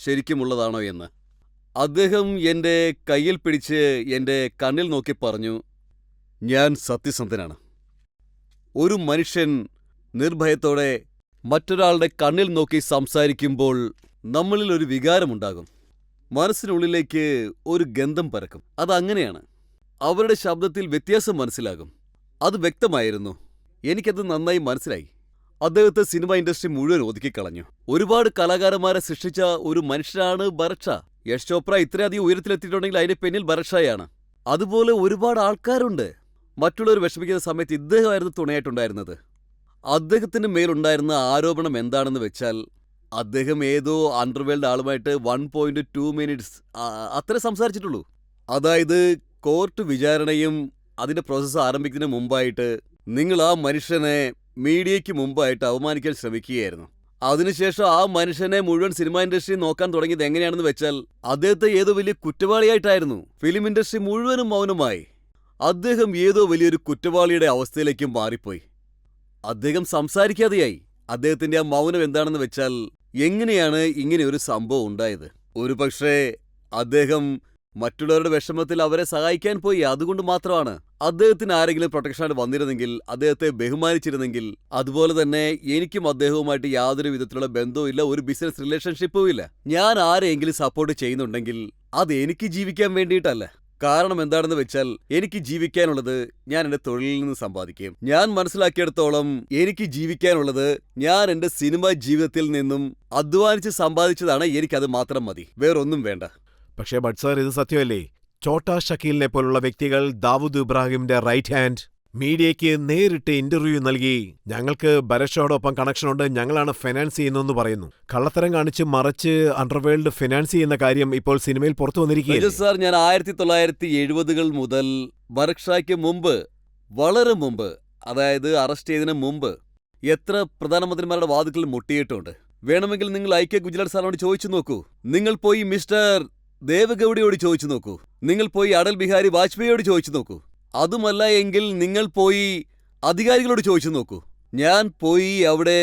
ശരിക്കുമുള്ളതാണോ എന്ന്. അദ്ദേഹം എൻ്റെ കയ്യിൽ പിടിച്ച് എൻ്റെ കണ്ണിൽ നോക്കി പറഞ്ഞു, ഞാൻ സത്യസന്ധനാണ്. ഒരു മനുഷ്യൻ നിർഭയത്തോടെ മറ്റൊരാളുടെ കണ്ണിൽ നോക്കി സംസാരിക്കുമ്പോൾ നമ്മളിൽ ഒരു വികാരമുണ്ടാകും. മനസ്സിനുള്ളിലേക്ക് ഒരു ഗന്ധം പരക്കും. അതങ്ങനെയാണ്. അവരുടെ ശബ്ദത്തിൽ വ്യത്യാസം മനസ്സിലാകും. അത് വ്യക്തമായിരുന്നു. എനിക്കത് നന്നായി മനസ്സിലായി. അദ്ദേഹത്തെ സിനിമ ഇൻഡസ്ട്രി മുഴുവൻ ഒതുക്കിക്കളഞ്ഞു. ഒരുപാട് കലാകാരന്മാരെ സൃഷ്ടിച്ച ഒരു മനുഷ്യനാണ് ഭരത് ഷാ. യശ് ചോപ്ര ഇത്രയധികം ഉയരത്തിലെത്തിയിട്ടുണ്ടെങ്കിൽ അതിന്റെ പിന്നിൽ ഭരത് ഷായാണ്. അതുപോലെ ഒരുപാട് ആൾക്കാരുണ്ട്. മറ്റുള്ളവർ വിഷമിക്കുന്ന സമയത്ത് ഇദ്ദേഹമായിരുന്നു തുണയായിട്ടുണ്ടായിരുന്നത്. അദ്ദേഹത്തിന് മേലുണ്ടായിരുന്ന ആരോപണം എന്താണെന്ന് വെച്ചാൽ, അദ്ദേഹം ഏതോ അണ്ടർവേൾഡ് ആളുമായിട്ട് 1.2 മിനിറ്റ്സ് അത്രേ സംസാരിച്ചിട്ടുള്ളൂ. അതായത് കോർട്ട് വിചാരണയും അതിന്റെ പ്രോസസ്സ് ആരംഭിക്കുന്നതിന് മുമ്പായിട്ട് നിങ്ങൾ ആ മനുഷ്യനെ മീഡിയയ്ക്ക് മുമ്പായിട്ട് അവമാനിക്കാൻ ശ്രമിക്കുകയായിരുന്നു. അതിനുശേഷം ആ മനുഷ്യനെ മുഴുവൻ സിനിമ ഇൻഡസ്ട്രി നോക്കാൻ തുടങ്ങിയത് എങ്ങനെയാണെന്ന് വെച്ചാൽ, അദ്ദേഹത്തെ ഏതോ വലിയ കുറ്റവാളിയായിട്ടായിരുന്നു. ഫിലിം ഇൻഡസ്ട്രി മുഴുവനും മൗനമായി. അദ്ദേഹം ഏതോ വലിയൊരു കുറ്റവാളിയുടെ അവസ്ഥയിലേക്കും മാറിപ്പോയി. അദ്ദേഹം സംസാരിക്കാതെയായി. അദ്ദേഹത്തിന്റെ ആ മൗനം എന്താണെന്ന് വെച്ചാൽ, എങ്ങനെയാണ് ഇങ്ങനെ ഒരു സംഭവം ഉണ്ടായത്? ഒരുപക്ഷേ അദ്ദേഹം മറ്റുള്ളവരുടെ വിഷമത്തിൽ അവരെ സഹായിക്കാൻ പോയി. അതുകൊണ്ട് മാത്രമാണ്. അദ്ദേഹത്തിന് ആരെങ്കിലും പ്രൊട്ടക്ഷനായിട്ട് വന്നിരുന്നെങ്കിൽ, അദ്ദേഹത്തെ ബഹുമാനിച്ചിരുന്നെങ്കിൽ, അതുപോലെ തന്നെ എനിക്കും അദ്ദേഹവുമായിട്ട് യാതൊരു വിധത്തിലുള്ള ബന്ധവും ഇല്ല, ഒരു ബിസിനസ് റിലേഷൻഷിപ്പും ഇല്ല. ഞാൻ ആരെയെങ്കിലും സപ്പോർട്ട് ചെയ്യുന്നുണ്ടെങ്കിൽ അത് എനിക്ക് ജീവിക്കാൻ വേണ്ടിയിട്ടല്ല. കാരണം എന്താണെന്ന് വെച്ചാൽ, എനിക്ക് ജീവിക്കാനുള്ളത് ഞാൻ എൻ്റെ തൊഴിലിൽ നിന്ന് സമ്പാദിക്കും. ഞാൻ മനസ്സിലാക്കിയിടത്തോളം എനിക്ക് ജീവിക്കാനുള്ളത് ഞാൻ എൻ്റെ സിനിമ ജീവിതത്തിൽ നിന്നും അധ്വാനിച്ച് സമ്പാദിച്ചതാണ്. എനിക്കത് മാത്രം മതി, വേറൊന്നും വേണ്ട. പക്ഷേ ബട്ട് സാർ, ഇത് സത്യമല്ലേ? ചോട്ടാ ഷക്കീലിനെ പോലുള്ള വ്യക്തികൾ ദാവൂദ് ഇബ്രാഹിമിന്റെ റൈറ്റ് ഹാൻഡ് മീഡിയയ്ക്ക് നേരിട്ട് ഇന്റർവ്യൂ നൽകി ഞങ്ങൾക്ക് ഭരത് ഷായോടൊപ്പം കണക്ഷനുണ്ട്, ഞങ്ങളാണ് ഫിനാൻസ് ചെയ്യുന്നതെന്ന് പറയുന്നു. കള്ളത്തരം കാണിച്ച് മറിച്ച് അണ്ടർവേൾഡ് ഫിനാൻസ് ചെയ്യുന്ന കാര്യം ഇപ്പോൾ സിനിമയിൽ പുറത്തു വന്നിരിക്കുകയാണ്. സാർ, ഞാൻ 1970 മുതൽ ഭരത് ഷായ്ക്ക് മുമ്പ്, വളരെ മുമ്പ്, അതായത് അറസ്റ്റ് ചെയ്തതിന് മുമ്പ് എത്ര പ്രധാനമന്ത്രിമാരുടെ വാതിൽക്കൽ മുട്ടിയിട്ടുണ്ട്. വേണമെങ്കിൽ നിങ്ങൾ ഐ.കെ. ഗുജ്റാൾ സാറിനോട് ചോദിച്ചു നോക്കൂ. നിങ്ങൾ പോയി മിസ്റ്റർ ദേവഗൌഡയോട് ചോദിച്ചു നോക്കൂ. നിങ്ങൾ പോയി അടൽ ബിഹാരി വാജ്പേയിയോട് ചോദിച്ചു നോക്കൂ. അതുമല്ല എങ്കിൽ നിങ്ങൾ പോയി അധികാരികളോട് ചോദിച്ചു നോക്കൂ. ഞാൻ പോയി അവിടെ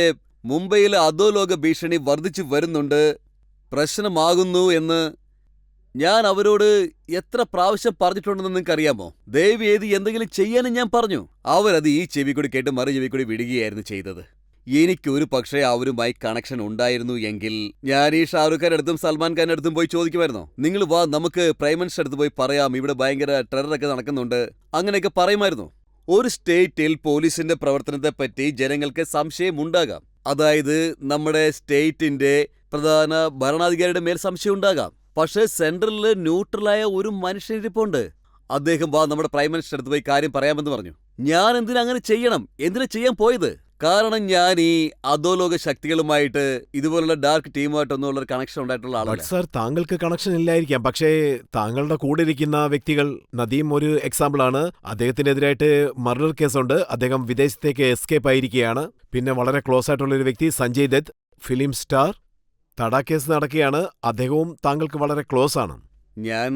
മുംബൈയിലെ അധോലോക ഭീഷണി വർദ്ധിച്ചു വരുന്നുണ്ട്, പ്രശ്നമാകുന്നു എന്ന് ഞാൻ അവരോട് എത്ര പ്രാവശ്യം പറഞ്ഞിട്ടുണ്ടെന്ന് നിങ്ങൾക്കറിയാമോ? ദയവ് ചെയ്ത് എന്തെങ്കിലും ചെയ്യാനും ഞാൻ പറഞ്ഞു. അവരത് ഈ ചെവി കൂടി കേട്ട് മറു ചെവി കൂടി വിടുകയായിരുന്നു ചെയ്തത്. എനിക്കൊരു പക്ഷേ അവരുമായി കണക്ഷൻ ഉണ്ടായിരുന്നു എങ്കിൽ ഞാൻ ഈ ഷാറുഖ് ഖാൻ്റെ അടുത്തും സൽമാൻ ഖാൻ്റെ അടുത്തും പോയി ചോദിക്കുമായിരുന്നു. നിങ്ങൾ വാ, നമുക്ക് പ്രൈം മിനിസ്റ്റർ അടുത്ത് പോയി പറയാം, ഇവിടെ ഭയങ്കര ടെററൊക്കെ നടക്കുന്നുണ്ട്, അങ്ങനെയൊക്കെ പറയുമായിരുന്നു. ഒരു സ്റ്റേറ്റിൽ പോലീസിന്റെ പ്രവർത്തനത്തെപ്പറ്റി ജനങ്ങൾക്ക് സംശയമുണ്ടാകാം. അതായത് നമ്മുടെ സ്റ്റേറ്റിന്റെ പ്രധാന ഭരണാധികാരിയുടെ മേൽ സംശയം ഉണ്ടാകാം. പക്ഷേ സെൻട്രലില് ന്യൂട്രലായ ഒരു മനുഷ്യനിരിപ്പുണ്ട്. അദ്ദേഹം വാ നമ്മുടെ പ്രൈം മിനിസ്റ്റർ അടുത്ത് പോയി കാര്യം പറയാമെന്ന് പറഞ്ഞു. ഞാൻ എന്തിനാ അങ്ങനെ ചെയ്യണം? എന്തിനാ ചെയ്യാൻ പോയത്? കാരണം ഞാൻ ഈ അധോലോക ശക്തികളുമായിട്ട് ഇതുപോലുള്ള ഡാർക്ക് ടീമുമായിട്ടൊന്നും ഉള്ള കണക്ഷൻ ഉണ്ടായിട്ടുള്ള ആളല്ല. ബട്ട് സർ, താങ്കൾക്ക് കണക്ഷൻ ഇല്ലായിരിക്കാം, പക്ഷേ താങ്കളുടെ കൂടെ ഇരിക്കുന്ന വ്യക്തികൾ, നദീം ഒരു എക്സാമ്പിൾ ആണ്. അദ്ദേഹത്തിനെതിരായിട്ട് മർഡർ കേസുണ്ട്. അദ്ദേഹം വിദേശത്തേക്ക് എസ്കേപ്പ് ആയിരിക്കുകയാണ്. പിന്നെ വളരെ ക്ലോസ് ആയിട്ടുള്ള ഒരു വ്യക്തി സഞ്ജയ് ദത്ത്, ഫിലിം സ്റ്റാർ. തട കേസ് നടക്കുകയാണ്. അദ്ദേഹവും താങ്കൾക്ക് വളരെ ക്ലോസ് ആണ്. ഞാൻ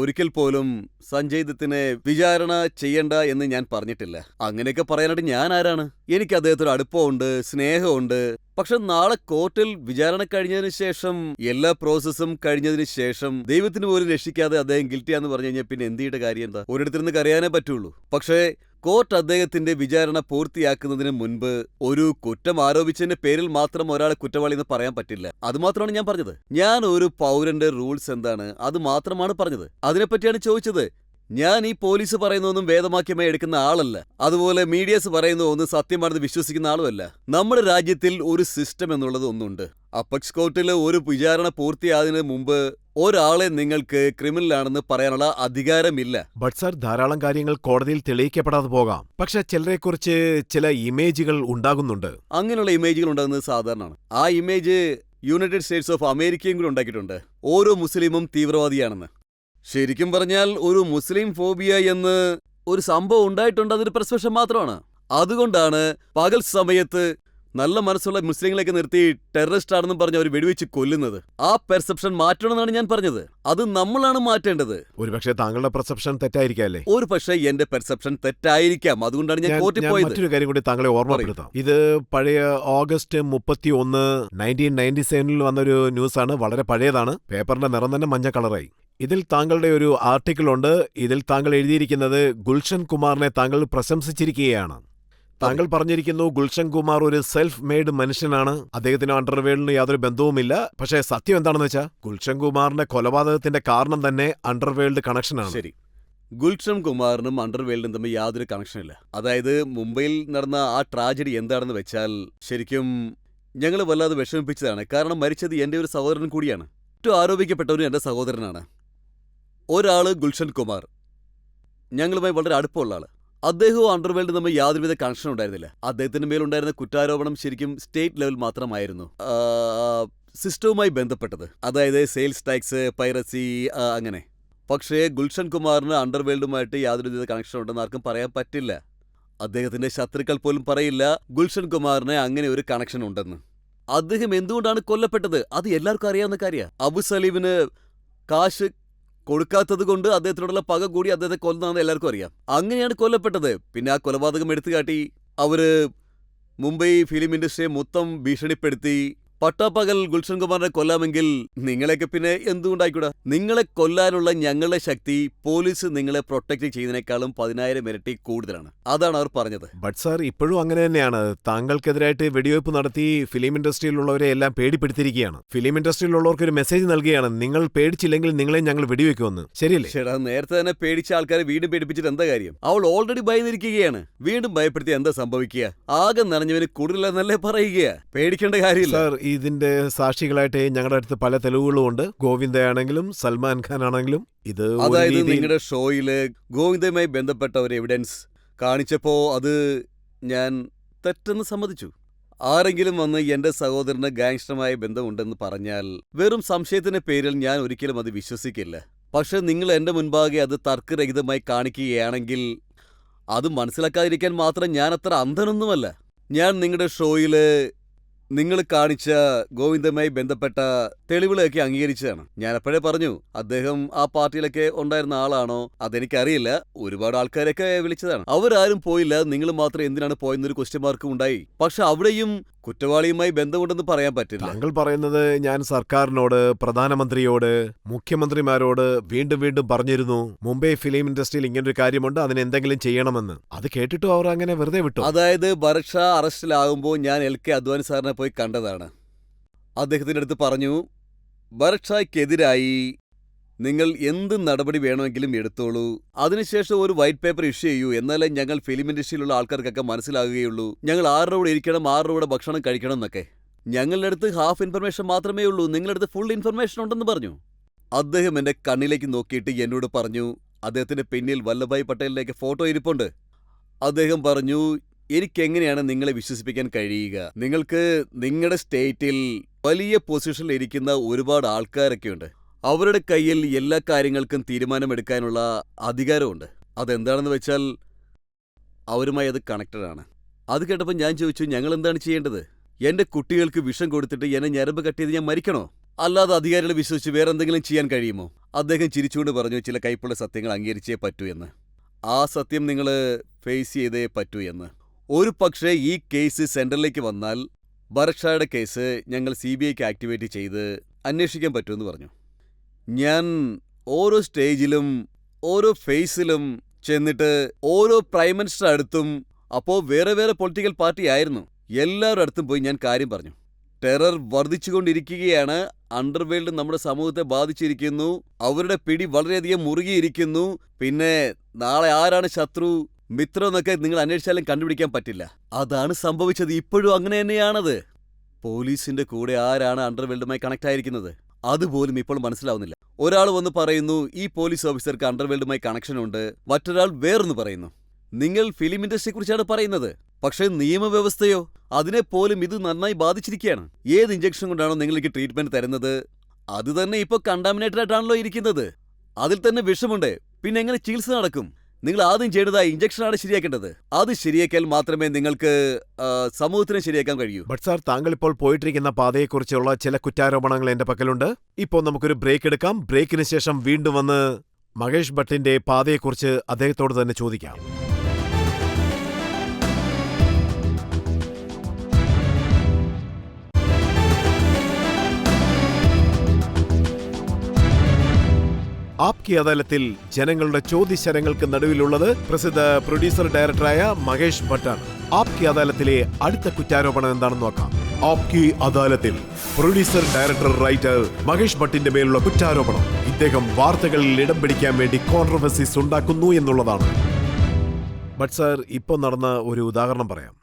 ഒരിക്കൽ പോലും സഞ്ജയ് ദത്തിനെ വിചാരണ ചെയ്യണ്ട എന്ന് ഞാൻ പറഞ്ഞിട്ടില്ല. അങ്ങനെയൊക്കെ പറയാനായിട്ട് ഞാൻ ആരാണ്? എനിക്ക് അദ്ദേഹത്തോട് അടുപ്പമുണ്ട്, സ്നേഹമുണ്ട്. പക്ഷെ നാളെ കോർട്ടിൽ വിചാരണ കഴിഞ്ഞതിന് ശേഷം, എല്ലാ പ്രോസസ്സും കഴിഞ്ഞതിന് ശേഷം ദൈവത്തിന് പോലും രക്ഷിക്കാതെ അദ്ദേഹം ഗിൽറ്റിയാന്ന് പറഞ്ഞു കഴിഞ്ഞാൽ പിന്നെ എന്തിയുടെ കാര്യം എന്താ? ഒരിടത്തിരുന്ന് കരയാനേ പറ്റുള്ളൂ. പക്ഷേ കോർട്ട് അദ്ദേഹത്തിന്റെ വിചാരണ പൂർത്തിയാക്കുന്നതിന് മുൻപ് ഒരു കുറ്റം ആരോപിച്ചതിന്റെ പേരിൽ മാത്രം ഒരാളെ കുറ്റവാളി എന്ന് പറയാൻ പറ്റില്ല. അത് മാത്രമാണ് ഞാൻ പറഞ്ഞത്. ഞാൻ ഒരു പൗരന്റെ റൂൾസ് എന്താണ് അത് മാത്രമാണ് പറഞ്ഞത്. അതിനെപ്പറ്റിയാണ് ചോദിച്ചത്. ഞാൻ ഈ പോലീസ് പറയുന്നതൊന്നും വേദവാക്യമായി എടുക്കുന്ന ആളല്ല. അതുപോലെ മീഡിയാസ് പറയുന്നതൊന്നും സത്യമാണെന്ന് വിശ്വസിക്കുന്ന ആളുമല്ല. നമ്മുടെ രാജ്യത്തിൽ ഒരു സിസ്റ്റം എന്നുള്ളത് ഒന്നുണ്ട്. അപ്പക്സ് കോർട്ടിൽ ഒരു വിചാരണ പൂർത്തിയായതിനു മുമ്പ് ഒരാളെ നിങ്ങൾക്ക് ക്രിമിനലാണെന്ന് പറയാനുള്ള അധികാരമില്ല. ബട്ട് സർ, ധാരാളം കാര്യങ്ങൾ കോടതിയിൽ തെളിയിക്കപ്പെടാതെ പോകാം. പക്ഷെ ചിലരെക്കുറിച്ച് ചില ഇമേജുകൾ ഉണ്ടാകുന്നുണ്ട്. അങ്ങനെയുള്ള ഇമേജുകൾ ഉണ്ടാകുന്നത് സാധാരണമാണ്. ആ ഇമേജ് യുണൈറ്റഡ് സ്റ്റേറ്റ്സ് ഓഫ് അമേരിക്കയും കൂടെ ഉണ്ടാക്കിയിട്ടുണ്ട്. ഓരോ മുസ്ലിമും തീവ്രവാദിയാണെന്ന്. ശരിക്കും പറഞ്ഞാൽ ഒരു മുസ്ലിം ഫോബിയ എന്ന് ഒരു സംഭവം ഉണ്ടായിട്ടുണ്ട്. അതൊരു പെർസെപ്ഷൻ മാത്രമാണ്. അതുകൊണ്ടാണ് പകൽ സമയത്ത് നല്ല മനസ്സുള്ള മുസ്ലിങ്ങളെയൊക്കെ നിർത്തി ടെററിസ്റ്റ് ആണെന്നും പറഞ്ഞ് അവർ വെടിവെച്ച് കൊല്ലുന്നത്. ആ പെർസെപ്ഷൻ മാറ്റണമെന്നാണ് ഞാൻ പറഞ്ഞത്. അത് നമ്മളാണ് മാറ്റേണ്ടത്. ഒരുപക്ഷെ താങ്കളുടെ പെർസെപ്ഷൻ തെറ്റായിരിക്കാം അല്ലേ? ഒരു പക്ഷേ എന്റെ പെർസെപ്ഷൻ തെറ്റായിരിക്കാം. അതുകൊണ്ടാണ് ഞാൻ കോർട്ടിൽ പോയത്. മറ്റൊരു കാര്യം കൂടി താങ്കളെ ഓർമ്മപ്പെടുത്താം. ഇത് പഴയ ഓഗസ്റ്റ് 31, 1997 വന്നൊരു ന്യൂസാണ്. വളരെ പഴയതാണ്. പേപ്പറിന്റെ നിറം തന്നെ മഞ്ഞ കളറായി. ഇതിൽ താങ്കളുടെ ഒരു ആർട്ടിക്കിൾ ഉണ്ട്. ഇതിൽ താങ്കൾ എഴുതിയിരിക്കുന്നത് ഗുൽഷൻ കുമാറിനെ താങ്കൾ പ്രശംസിച്ചിരിക്കുകയാണ്. താങ്കൾ പറഞ്ഞിരിക്കുന്നു ഗുൽഷൻ കുമാർ ഒരു സെൽഫ് മെയ്ഡ് മനുഷ്യനാണ്, അദ്ദേഹത്തിന് അണ്ടർവേൾഡിന് യാതൊരു ബന്ധവുമില്ല. പക്ഷേ സത്യം എന്താണെന്ന് വെച്ചാൽ ഗുൽഷൻ കുമാറിന്റെ കൊലപാതകത്തിന്റെ കാരണം തന്നെ അണ്ടർവേൾഡ് കണക്ഷനാണ്. ശരി, ഗുൽഷൻ കുമാറിനും അണ്ടർവേൾഡിനും തമ്മിൽ യാതൊരു കണക്ഷനില്ല. അതായത് മുംബൈയിൽ നടന്ന ആ ട്രാജഡി എന്താണെന്ന് വെച്ചാൽ ശരിക്കും ഞങ്ങൾ വല്ലാതെ വിഷമിപ്പിച്ചതാണ്. കാരണം മരിച്ചത് എൻ്റെ ഒരു സഹോദരൻ കൂടിയാണ്. ഏറ്റവും ആരോപിക്കപ്പെട്ടവരും എൻ്റെ സഹോദരനാണ്. ഒരാള് ഗുൽഷൻ കുമാർ, ഞങ്ങളുമായി വളരെ അടുപ്പമുള്ള ആള്. അദ്ദേഹവും അണ്ടർവേൾഡ് തമ്മിൽ യാതൊരുവിധ കണക്ഷൻ ഉണ്ടായിരുന്നില്ല. അദ്ദേഹത്തിന് മേലുണ്ടായിരുന്ന കുറ്റാരോപണം ശരിക്കും സ്റ്റേറ്റ് ലെവൽ മാത്രമായിരുന്നു, സിസ്റ്റവുമായി ബന്ധപ്പെട്ടത്. അതായത് സെയിൽസ് ടാക്സ്, പൈറസി, അങ്ങനെ. പക്ഷേ ഗുൽഷൻ കുമാറിന് അണ്ടർവേൾഡുമായിട്ട് യാതൊരുവിധ കണക്ഷൻ ഉണ്ടെന്ന് ആർക്കും പറയാൻ പറ്റില്ല. അദ്ദേഹത്തിന്റെ ശത്രുക്കൾ പോലും പറയില്ല ഗുൽഷൻ കുമാറിന് അങ്ങനെ ഒരു കണക്ഷൻ ഉണ്ടെന്ന്. അദ്ദേഹം എന്തുകൊണ്ടാണ് കൊല്ലപ്പെട്ടത് അത് എല്ലാവർക്കും അറിയാവുന്ന കാര്യമാണ്. അബു സലീമിന് കാശ് കൊടുക്കാത്തത് കൊണ്ട് അദ്ദേഹത്തിനോടുള്ള പക കൂടി അദ്ദേഹത്തെ കൊന്നതാണെന്ന് എല്ലാവർക്കും അറിയാം. അങ്ങനെയാണ് കൊല്ലപ്പെട്ടത്. പിന്നെ ആ കൊലപാതകം എടുത്തുകാട്ടി അവര് മുംബൈ ഫിലിം ഇൻഡസ്ട്രിയെ മൊത്തം ഭീഷണിപ്പെടുത്തി. പട്ടാപ്പകൽ ഗുൽഷൻ കുമാറിനെ കൊല്ലാമെങ്കിൽ നിങ്ങളെയൊക്കെ പിന്നെ എന്തുകൊണ്ടായിക്കൂടാ? നിങ്ങളെ കൊല്ലാനുള്ള ഞങ്ങളുടെ ശക്തി പോലീസ് നിങ്ങളെ പ്രൊട്ടക്ട് ചെയ്യുന്നതിനേക്കാളും 10,000 ഇരട്ടി കൂടുതലാണ്. അതാണ് അവർ പറഞ്ഞത്. ബട്ട് സാർ, ഇപ്പോഴും അങ്ങനെ തന്നെയാണ്. താങ്കൾക്കെതിരായിട്ട് വെടിവയ്പ് നടത്തി ഫിലിം ഇൻഡസ്ട്രിയിലുള്ളവരെ എല്ലാം പേടിപ്പെടുത്തിയിരിക്കുകയാണ്. ഫിലിം ഇൻഡസ്ട്രിയിലുള്ളവർക്ക് ഒരു മെസ്സേജ് നൽകുകയാണ്, നിങ്ങൾ പേടിച്ചില്ലെങ്കിൽ നിങ്ങളെ ഞങ്ങൾ വെടിവെക്കുമെന്ന്. ശരിയല്ലേ? ചേട്ടാ, നേരത്തെ തന്നെ പേടിച്ച ആൾക്കാരെ വീണ്ടും പേടിപ്പിച്ചിട്ട് എന്താ കാര്യം? അവൾ ഓൾറെഡി ഭയന്നിരിക്കുകയാണ്. വീണ്ടും ഭയപ്പെടുത്തി എന്താ സംഭവിക്കുക? ആകെ നിറഞ്ഞവന് കൂടുതലെന്നല്ലേ പറയുക. പേടിക്കേണ്ട കാര്യമില്ല സാർ. ഇതിന്റെ സാക്ഷികളായിട്ട് ഞങ്ങളുടെ അടുത്ത് പല തെളിവുകളും ഉണ്ട്. ഗോവിന്ദയാണെങ്കിലും സൽമാൻ ഖാൻ ആണെങ്കിലും. ഇത് അതായത് നിങ്ങളുടെ ഷോയില് ഗോവിന്ദയുമായി ബന്ധപ്പെട്ട ഒരു എവിഡൻസ് കാണിച്ചപ്പോ അത് ഞാൻ തെറ്റെന്ന് സമ്മതിച്ചു. ആരെങ്കിലും വന്ന് എന്റെ സഹോദരന് ഗാങ്സ്റ്ററുമായി ബന്ധമുണ്ടെന്ന് പറഞ്ഞാൽ വെറും സംശയത്തിന്റെ പേരിൽ ഞാൻ ഒരിക്കലും അത് വിശ്വസിക്കില്ല. പക്ഷെ നിങ്ങൾ എന്റെ മുൻപാകെ അത് തർക്കരഹിതമായി കാണിക്കുകയാണെങ്കിൽ അത് മനസ്സിലാക്കാതിരിക്കാൻ മാത്രം ഞാൻ അത്ര അന്ധനൊന്നുമല്ല. ഞാൻ നിങ്ങളുടെ ഷോയില് നിങ്ങൾ കാണിച്ച ഗോവിന്ദയുമായി ബന്ധപ്പെട്ട തെളിവുകളൊക്കെ അംഗീകരിച്ചതാണ്. ഞാൻ അപ്പോഴേ പറഞ്ഞു അദ്ദേഹം ആ പാർട്ടിയിലൊക്കെ ഉണ്ടായിരുന്ന ആളാണോ അതെനിക്കറിയില്ല. ഒരുപാട് ആൾക്കാരൊക്കെ വിളിച്ചതാണ്, അവരാരും പോയില്ല. നിങ്ങൾ മാത്രം എന്തിനാണ് പോയെന്നൊരു ക്വസ്റ്റ്യൻ മാർക്കും ഉണ്ടായി. പക്ഷെ അവിടെയും കുറ്റവാളിയുമായി ബന്ധമുണ്ടെന്ന് പറയാൻ പറ്റില്ല. താങ്കൾ പറയുന്നത് ഞാൻ സർക്കാരിനോട്, പ്രധാനമന്ത്രിയോട്, മുഖ്യമന്ത്രിമാരോട് വീണ്ടും വീണ്ടും പറഞ്ഞിരുന്നു മുംബൈ ഫിലിം ഇൻഡസ്ട്രിയിൽ ഇങ്ങനൊരു കാര്യമുണ്ട്, അതിന് എന്തെങ്കിലും ചെയ്യണമെന്ന്. അത് കേട്ടിട്ടും അവർ അങ്ങനെ വെറുതെ വിട്ടു. അതായത് ഭരത് ഷാ അറസ്റ്റിലാകുമ്പോൾ ഞാൻ LK അദ്വാനി സാറിനെ പോയി കണ്ടതാണ്. അദ്ദേഹത്തിൻ്റെ അടുത്ത് പറഞ്ഞു, ഭരത് ഷായ്ക്കെതിരായി നിങ്ങൾ എന്ത് നടപടി വേണമെങ്കിലും എടുത്തോളൂ, അതിനുശേഷം ഒരു വൈറ്റ് പേപ്പർ ഇഷ്യൂ ചെയ്യൂ, എന്നാലേ ഞങ്ങൾ ഫിലിം ഇൻഡസ്ട്രിയിലുള്ള ആൾക്കാർക്കൊക്കെ മനസ്സിലാകുകയുള്ളൂ ഞങ്ങൾ ആരുടെ കൂടെ ഇരിക്കണം, ആരുടെ കൂടെ ഭക്ഷണം കഴിക്കണം എന്നൊക്കെ. ഞങ്ങളുടെ അടുത്ത് ഹാഫ് ഇൻഫർമേഷൻ മാത്രമേ ഉള്ളൂ, നിങ്ങളുടെ അടുത്ത് ഫുൾ ഇൻഫർമേഷൻ ഉണ്ടെന്ന് പറഞ്ഞു. അദ്ദേഹം എൻ്റെ കണ്ണിലേക്ക് നോക്കിയിട്ട് എന്നോട് പറഞ്ഞു, അദ്ദേഹത്തിന്റെ പിന്നിൽ വല്ലഭായ് പട്ടേലിന്റെയൊക്കെ ഫോട്ടോ ഇരിപ്പുണ്ട്. അദ്ദേഹം പറഞ്ഞു, എനിക്കെങ്ങനെയാണ് നിങ്ങളെ വിശ്വസിപ്പിക്കാൻ കഴിയുക? നിങ്ങൾക്ക് നിങ്ങളുടെ സ്റ്റേറ്റിൽ വലിയ പൊസിഷനിൽ ഇരിക്കുന്ന ഒരുപാട് ആൾക്കാരൊക്കെയുണ്ട്. അവരുടെ കയ്യിൽ എല്ലാ കാര്യങ്ങൾക്കും തീരുമാനമെടുക്കാനുള്ള അധികാരമുണ്ട്. അതെന്താണെന്ന് വെച്ചാൽ അവരുമായി അത് കണക്റ്റഡ് ആണ്. അത് കേട്ടപ്പോൾ ഞാൻ ചോദിച്ചു, ഞങ്ങൾ എന്താണ് ചെയ്യേണ്ടത്? എന്റെ കുട്ടികൾക്ക് വിഷം കൊടുത്തിട്ട് എന്നെ ഞരമ്പ് കട്ടിയത് ഞാൻ മരിക്കണോ? അല്ലാതെ അധികാരികളെ വിശ്വസിച്ച് വേറെ എന്തെങ്കിലും ചെയ്യാൻ കഴിയുമോ? അദ്ദേഹം ചിരിച്ചുകൊണ്ട് പറഞ്ഞു, ചില കൈപ്പുള്ള സത്യങ്ങൾ അംഗീകരിച്ചേ പറ്റൂ എന്ന്. ആ സത്യം നിങ്ങൾ ഫേസ് ചെയ്തേ പറ്റൂ എന്ന്. ഒരു പക്ഷേ ഈ കേസ് സെൻട്രലിലേക്ക് വന്നാൽ ഭരത് കേസ് ഞങ്ങൾ CBIക്ക് ആക്ടിവേറ്റ് ചെയ്ത് അന്വേഷിക്കാൻ പറ്റുമെന്ന് പറഞ്ഞു. ഞാൻ ഓരോ സ്റ്റേജിലും ഓരോ ഫേസിലും ചെന്നിട്ട് ഓരോ പ്രൈം മിനിസ്റ്റർ അടുത്തും, അപ്പോൾ വേറെ വേറെ പൊളിറ്റിക്കൽ പാർട്ടി ആയിരുന്നു, എല്ലാവരുടെ അടുത്തും പോയി ഞാൻ കാര്യം പറഞ്ഞു. ടെറർ വർദ്ധിച്ചുകൊണ്ടിരിക്കുകയാണ്. അണ്ടർവേൾഡ് നമ്മുടെ സമൂഹത്തെ ബാധിച്ചിരിക്കുന്നു. അവരുടെ പിടി വളരെയധികം മുറുകിയിരിക്കുന്നു. പിന്നെ നാളെ ആരാണ് ശത്രു മിത്രം എന്നൊക്കെ നിങ്ങൾ അന്വേഷിച്ചാലും കണ്ടുപിടിക്കാൻ പറ്റില്ല. അതാണ് സംഭവിച്ചത്. ഇപ്പോഴും അങ്ങനെ തന്നെയാണത്. പോലീസിന്റെ കൂടെ ആരാണ് അണ്ടർവേൾഡുമായി കണക്ട് ആയിരിക്കുന്നത് അതുപോലും ഇപ്പോൾ മനസ്സിലാവുന്നില്ല. ഒരാൾ വന്ന് പറയുന്നു ഈ പോലീസ് ഓഫീസർക്ക് അണ്ടർവേൾഡുമായി കണക്ഷൻ ഉണ്ട്, മറ്റൊരാൾ വേറൊന്ന് പറയുന്നു. നിങ്ങൾ ഫിലിം ഇൻഡസ്ട്രിയെ കുറിച്ചാണ് പറയുന്നത്, പക്ഷേ നിയമവ്യവസ്ഥയോ അതിനെപ്പോലും ഇത് നന്നായി ബാധിച്ചിരിക്കുകയാണ്. ഏത് ഇഞ്ചക്ഷൻ കൊണ്ടാണോ നിങ്ങൾക്ക് ട്രീറ്റ്മെന്റ് തരുന്നത് അത് തന്നെ ഇപ്പോൾ കണ്ടാമിനേറ്റഡ് ആയിട്ടാണല്ലോ ഇരിക്കുന്നത്. അതിൽ തന്നെ വിഷമുണ്ട്. പിന്നെ എങ്ങനെ ചികിത്സ നടക്കും? നിങ്ങൾ ആദ്യം ചെയ്യേണ്ടതായി ഇഞ്ചക്ഷനാണ് ശരിയാക്കേണ്ടത്. അത് ശരിയാക്കിയാൽ മാത്രമേ നിങ്ങൾക്ക് സമൂഹത്തിനെ ശരിയാക്കാൻ കഴിയൂ. ബട്ട് സാർ, താങ്കൾ ഇപ്പോൾ പോയിട്ടിരിക്കുന്ന പാതയെക്കുറിച്ചുള്ള ചില കുറ്റാരോപണങ്ങൾ എന്റെ പക്കലുണ്ട്. ഇപ്പോൾ നമുക്കൊരു ബ്രേക്ക് എടുക്കാം. ബ്രേക്കിന് ശേഷം വീണ്ടും വന്ന് മഹേഷ് ഭട്ടിന്റെ പാതയെക്കുറിച്ച് അദ്ദേഹത്തോട് തന്നെ ചോദിക്കാം. ആപ്കി അദാലത്തിൽ ജനങ്ങളുടെ ചോദ്യശരങ്ങൾക്ക് നടുവിലുള്ളത് പ്രസിദ്ധ പ്രൊഡ്യൂസർ ഡയറക്ടറായ മഹേഷ് ഭട്ടാണ്. ആപ്കി അദാലത്തിലെ അടുത്ത കുറ്റാരോപണം എന്താണെന്ന് നോക്കാം. ആപ്കി അദാലത്തിൽ പ്രൊഡ്യൂസർ ഡയറക്ടർ റൈറ്റർ മഹേഷ് ഭട്ടിന്റെ മേലുള്ള കുറ്റാരോപണം ഇദ്ദേഹം വാർത്തകളിൽ ഇടം പിടിക്കാൻ വേണ്ടി കോൺട്രവേഴ്സീസ് ഉണ്ടാക്കുന്നു എന്നുള്ളതാണ്. ബട്ട് സാർ, ഇപ്പോൾ നടന്ന ഒരു ഉദാഹരണം പറയാം.